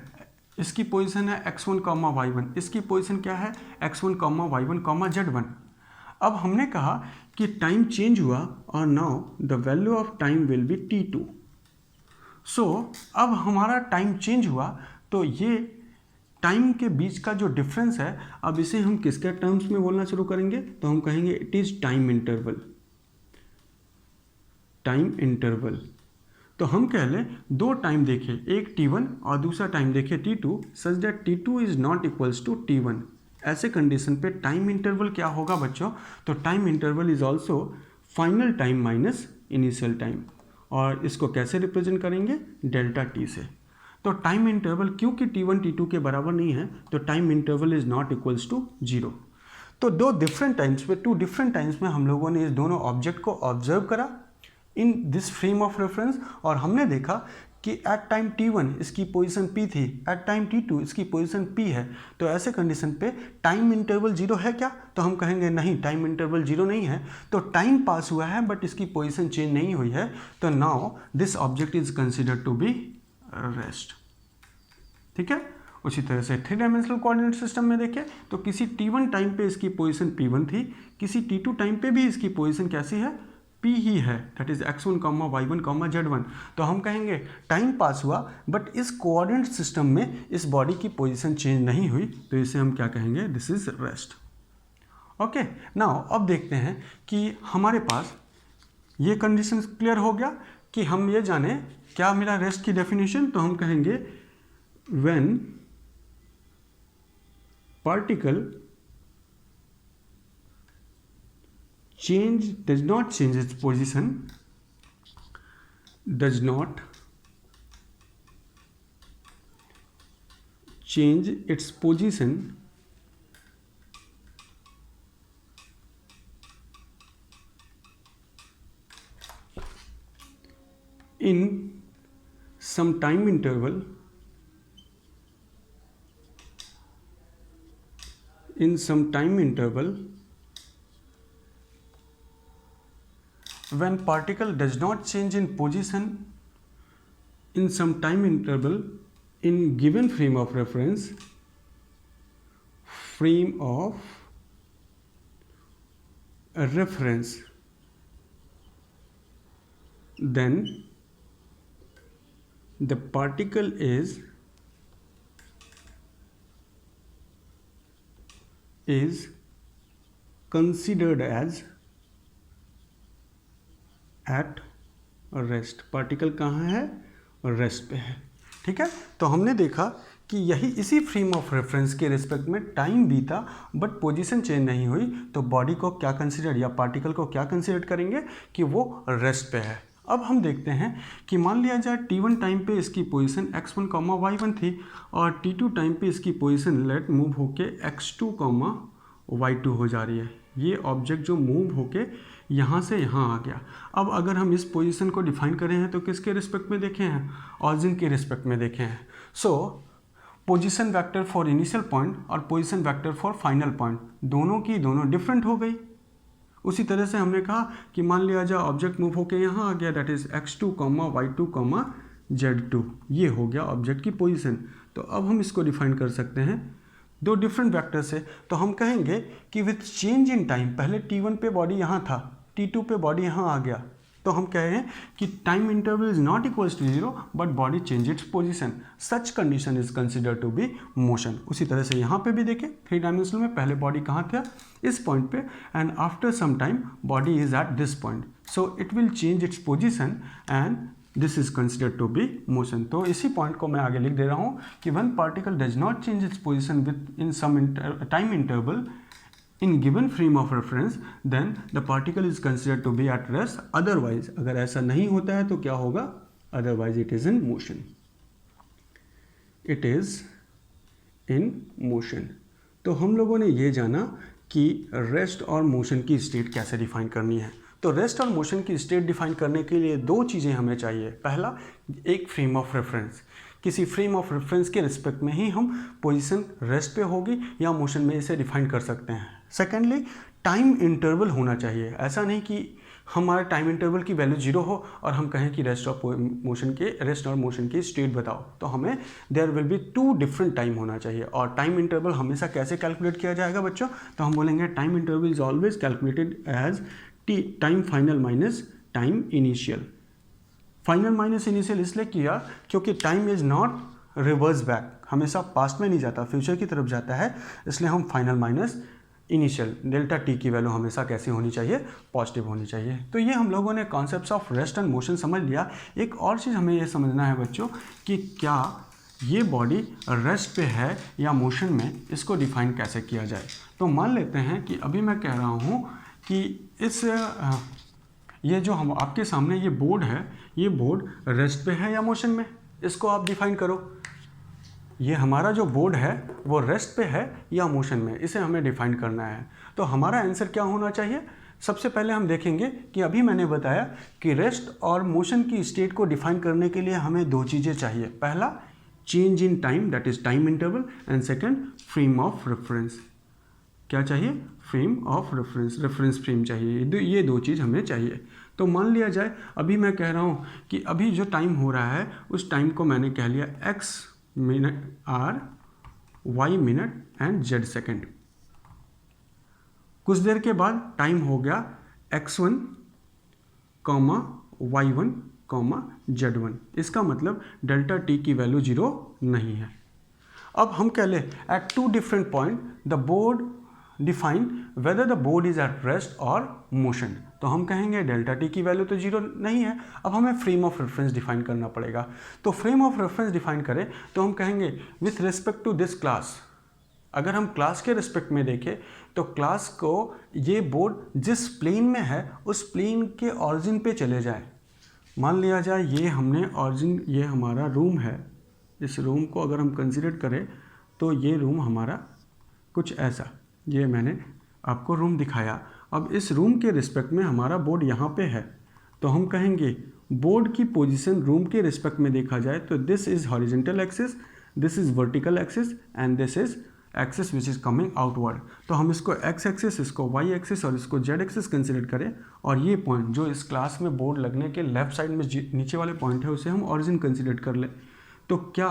इसकी पोजीशन है x1, y1, इसकी पोजीशन क्या है x1, y1, z1। अब हमने कहा कि टाइम चेंज हुआ और now the value of time will B t2। सो अब हमारा टाइम चेंज हुआ, तो ये टाइम के बीच का जो डिफरेंस है, अब इसे हम किसके टर्म्स में बोलना शुरू करेंगे, तो हम कहेंगे it is time interval. Time interval, तो हम कह लें दो टाइम देखें, एक t1 और दूसरा टाइम देखें t2, such that t2 is not equals to t1। ऐसे कंडीशन पे टाइम इंटरवल क्या होगा बच्चों, तो time interval is also final time minus initial time, और इसको कैसे रिप्रेजेंट करेंगे, डेल्टा t से। तो टाइम इंटरवल क्योंकि t1 t2 के बराबर नहीं है, तो time interval is not equals to 0। तो दो डिफरेंट टाइम्स पे, 2 डिफरेंट टाइम्स में हम लोगों ने इस दोनों ऑब्जेक्ट को ऑब्जर्व करा in this frame of reference, और हमने देखा कि एट टाइम t1 इसकी पोजीशन p थी, एट टाइम t2 इसकी पोजीशन p है। तो ऐसे कंडीशन पे टाइम इंटरवल 0 है क्या, तो हम कहेंगे नहीं, टाइम इंटरवल 0 नहीं है। तो टाइम पास हुआ है बट इसकी पोजीशन चेंज नहीं हुई है, तो now this object is considered to be rest. ठीक है, उसी तरह से 3 डायमेंशनल कोऑर्डिनेट सिस्टम में देखें तो किसी t1 टाइम पे इसकी पोजीशन p1 थी, किसी t2 टाइम पे भी इसकी पोजीशन कैसी है, p ही है, that is x1, y1, z1। तो हम कहेंगे टाइम पास हुआ बट इस कोऑर्डिनेट सिस्टम में इस बॉडी की पोजीशन चेंज नहीं हुई, तो इसे हम क्या कहेंगे, this is rest. Okay, now अब देखते हैं कि हमारे पास ये कंडीशन क्लियर हो गया कि हम ये जाने क्या मिला रेस्ट की डेफिनेशन। तो हम कहेंगे when particle does not change its position, does not change its position in some time interval, when particle does not change in position in some time interval in given frame of reference, then the particle is considered as at rest. Particle कहाँ है? Rest पे है। ठीक है, तो हमने देखा कि यही इसी फ्रेम ऑफ रेफरेंस के रिस्पेक्ट में टाइम बीता बट पोजीशन चेंज नहीं हुई, तो बॉडी को क्या कंसिडर या पार्टिकल को क्या कंसिडर करेंगे कि वो रेस्ट पे है। अब हम देखते हैं कि मान लिया जाए t1 टाइम पे इसकी पोजीशन x1, y1 थी और t2 टाइम पे इसकी पोजीशन लेट मूव होके x2, y2 हो जा रही है। ये ऑब्जेक्ट जो मूव होके यहाँ से यहाँ आ गया। अब अगर हम इस पोजीशन को डिफाइन करें हैं तो किसके रिस्पेक्ट में देखे हैं? ऑरिजिन के रिस्पेक्ट में देखे हैं। So position vector for initial point और position vector for final point दोनों की दोनों डिफरेंट हो गई। उसी तरह से हमने कहा कि मान लिया जाए ऑब्जेक्ट मूव होके यहाँ आ गया, that is x2, y2, z2, ये हो गया ऑब्जेक्ट की पोजीशन। तो अब हम इसको डिफाइन कर सकते हैं दो डिफरेंट वेक्टर से। तो हम कहेंगे कि विथ चेंज इन टाइम, पहले t1 पे बॉडी यहाँ था, t2 पे बॉडी यहाँ आ गया, तो हम कह रहे हैं कि time interval is not equals to 0 but body change its position, such condition is consider to be motion. उसी तरह से यहाँ पे भी देखें, 3 डायमेंशनल में पहले बॉडी कहाँ था? इस पॉइंट पे, and after some time body is at this point, so it will change its position and this is considered to be motion. तो इसी पॉइंट को मैं आगे लिख दे रहा हूँ कि one particle does not change its position within some time interval in given frame of reference, then the particle is considered to be at rest. Otherwise, अगर ऐसा नहीं होता है तो क्या होगा? Otherwise it is in motion. It is in motion. तो हम लोगों ने ये जाना कि रेस्ट और मोशन की स्टेट कैसे डिफाइन करनी है। तो रेस्ट और मोशन की स्टेट डिफाइन करने के लिए दो चीज़ें हमें चाहिए। पहला, एक फ्रेम ऑफ रेफरेंस, किसी फ्रेम ऑफ रेफरेंस के रिस्पेक्ट में ही हम पोजीशन रेस्ट पे होगी या मोशन में इसे डिफाइन कर सकते हैं। सेकेंडली, टाइम इंटरवल होना चाहिए। ऐसा नहीं कि हमारे टाइम इंटरवल की वैल्यू 0 हो और हम कहें कि रेस्ट और मोशन की स्टेट बताओ। तो हमें there will be 2 different time होना चाहिए। और टाइम इंटरवल हमेशा कैसे कैलकुलेट किया जाएगा बच्चों? तो हम बोलेंगे time interval is always calculated as time final minus time initial. Final minus initial इसलिए किया क्योंकि time is not reverse back, हमेशा पास्ट में नहीं जाता, फ्यूचर की तरफ जाता है, इसलिए हम final minus initial delta T की वैल्यू हमेशा कैसी होनी चाहिए? पॉजिटिव होनी चाहिए। तो ये हम लोगों ने concepts of rest and motion समझ लिया। एक और चीज़ हमें ये समझना है बच्चों कि क्या ये बॉडी रेस्ट पे है या मोशन में, इसको डिफाइन कैसे किया जाए। तो मान लेते हैं कि अभी मैं कह रहा हूँ कि ये जो हम आपके सामने ये बोर्ड है, ये बोर्ड रेस्ट पे है या मोशन में, इसको आप डिफाइन करो। ये हमारा जो बोर्ड है वो रेस्ट पे है या मोशन में, इसे हमें डिफाइन करना है। तो हमारा आंसर क्या होना चाहिए? सबसे पहले हम देखेंगे कि अभी मैंने बताया कि रेस्ट और मोशन की स्टेट को डिफाइन करने के लिए हमें 2 चीज़ें चाहिए। पहला, change in time, that is time interval, and second, frame of reference. क्या चाहिए? Frame of reference, reference frame चाहिए। ये 2 चीज़ हमें चाहिए। तो मान लिया जाए अभी मैं कह रहा हूँ कि अभी जो टाइम हो रहा है उस टाइम को मैंने कह लिया x minute are, y minute and z second. कुछ देर के बाद टाइम हो गया x1, y1, z1। इसका मतलब डेल्टा t की वैल्यू 0 नहीं है। अब हम कह ले at 2 different point the board define whether the board is at rest और मोशन। तो हम कहेंगे डेल्टा टी की वैल्यू तो 0 नहीं है। अब हमें फ्रेम ऑफ रेफरेंस डिफाइन करना पड़ेगा। तो फ्रेम ऑफ रेफरेंस डिफाइन करें तो हम कहेंगे with respect to this class. अगर हम क्लास के रिस्पेक्ट में देखें तो क्लास को ये बोर्ड जिस प्लेन में है उस प्लेन के ऑरिजिन पे चले जाए। मान लिया जाए ये हमने ऑरिजिन, ये हमारा रूम है, इस रूम को अगर हम कंसिडर करें तो ये रूम हमारा कुछ ऐसा, ये मैंने आपको रूम दिखाया। अब इस रूम के रिस्पेक्ट में हमारा बोर्ड यहाँ पे है, तो हम कहेंगे बोर्ड की पोजीशन रूम के रिस्पेक्ट में देखा जाए तो this is horizontal axis, this is vertical axis and this is axis which is coming outward. तो हम इसको एक्स एक्सिस, इसको वाई एक्सिस और इसको जेड एक्सिस कंसिडर करें, और ये पॉइंट जो इस क्लास में बोर्ड लगने के लेफ्ट साइड में नीचे वाले पॉइंट है उसे हम ऑरिजिन कंसिडर कर लें। तो क्या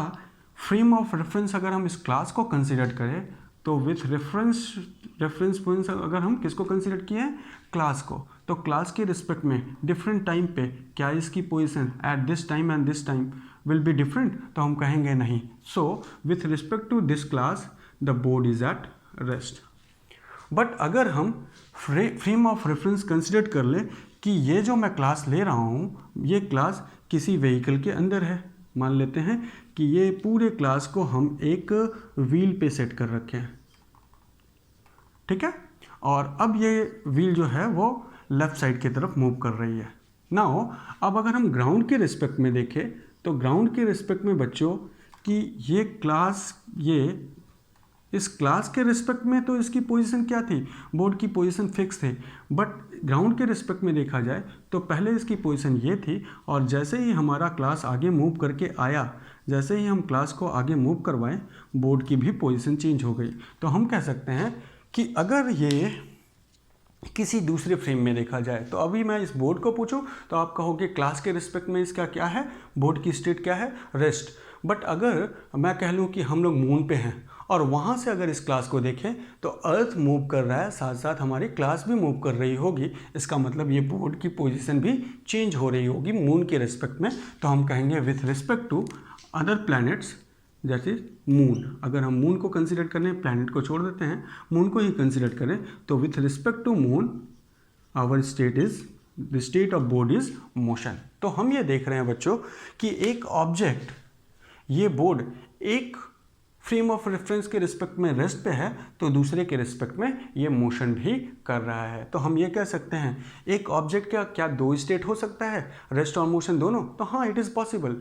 फ्रेम ऑफ रेफरेंस अगर हम इस क्लास को कंसिडर करें तो विथ रेफरेंस पॉइंट्स अगर हम किसको कंसिडर किए हैं, क्लास को, तो क्लास के रिस्पेक्ट में डिफरेंट टाइम पे क्या इसकी position at this time and this time will be different, तो हम कहेंगे नहीं। So with respect to this class the board is at rest. But अगर हम फ्रेम ऑफ रेफरेंस कंसिडर कर लें कि ये जो मैं क्लास ले रहा हूँ ये क्लास किसी व्हीकल के अंदर है, मान लेते हैं कि ये पूरे क्लास को हम एक व्हील पे सेट कर रखे हैं, ठीक है, और अब ये व्हील जो है वो लेफ्ट साइड की तरफ मूव कर रही है। नाउ अब अगर हम ग्राउंड के रिस्पेक्ट में देखें तो ग्राउंड के रिस्पेक्ट में बच्चों कि ये क्लास, ये इस क्लास के रिस्पेक्ट में तो इसकी पोजीशन क्या थी, बोर्ड की पोजीशन फिक्स थी, बट ग्राउंड के रिस्पेक्ट में देखा जाए तो पहले इसकी पोजीशन ये थी, और जैसे ही हमारा क्लास आगे मूव करके आया, जैसे ही हम क्लास को आगे मूव करवाएं बोर्ड की भी पोजीशन चेंज हो गई। तो हम कह सकते हैं कि अगर ये किसी दूसरे फ्रेम में देखा जाए, तो अभी मैं इस बोर्ड को पूछूं तो आप कहोगे क्लास के रिस्पेक्ट में इसका क्या है, बोर्ड की स्टेट क्या है, रेस्ट। बट अगर मैं कह लूँ कि हम लोग मून पे हैं और वहाँ से अगर इस क्लास को देखें तो अर्थ मूव कर रहा है, साथ साथ हमारी क्लास भी मूव कर रही होगी, इसका मतलब ये बोर्ड की पोजीशन भी चेंज हो रही होगी मून के रिस्पेक्ट में। तो हम कहेंगे with respect to other planets जैसे मून। अगर हम मून को कंसिडर करें, प्लैनेट को छोड़ देते हैं, मून को ही कंसिडर करें, तो with respect to moon our state is, the state of board is motion. तो हम ये देख रहे हैं बच्चों कि एक ऑब्जेक्ट, ये बोर्ड एक फ्रेम ऑफ रेफरेंस के रिस्पेक्ट में रेस्ट पे है तो दूसरे के रिस्पेक्ट में ये मोशन भी कर रहा है। तो हम ये कह सकते हैं एक ऑब्जेक्ट का क्या दो स्टेट हो सकता है, रेस्ट और मोशन दोनों, तो हाँ इट इज़ पॉसिबल।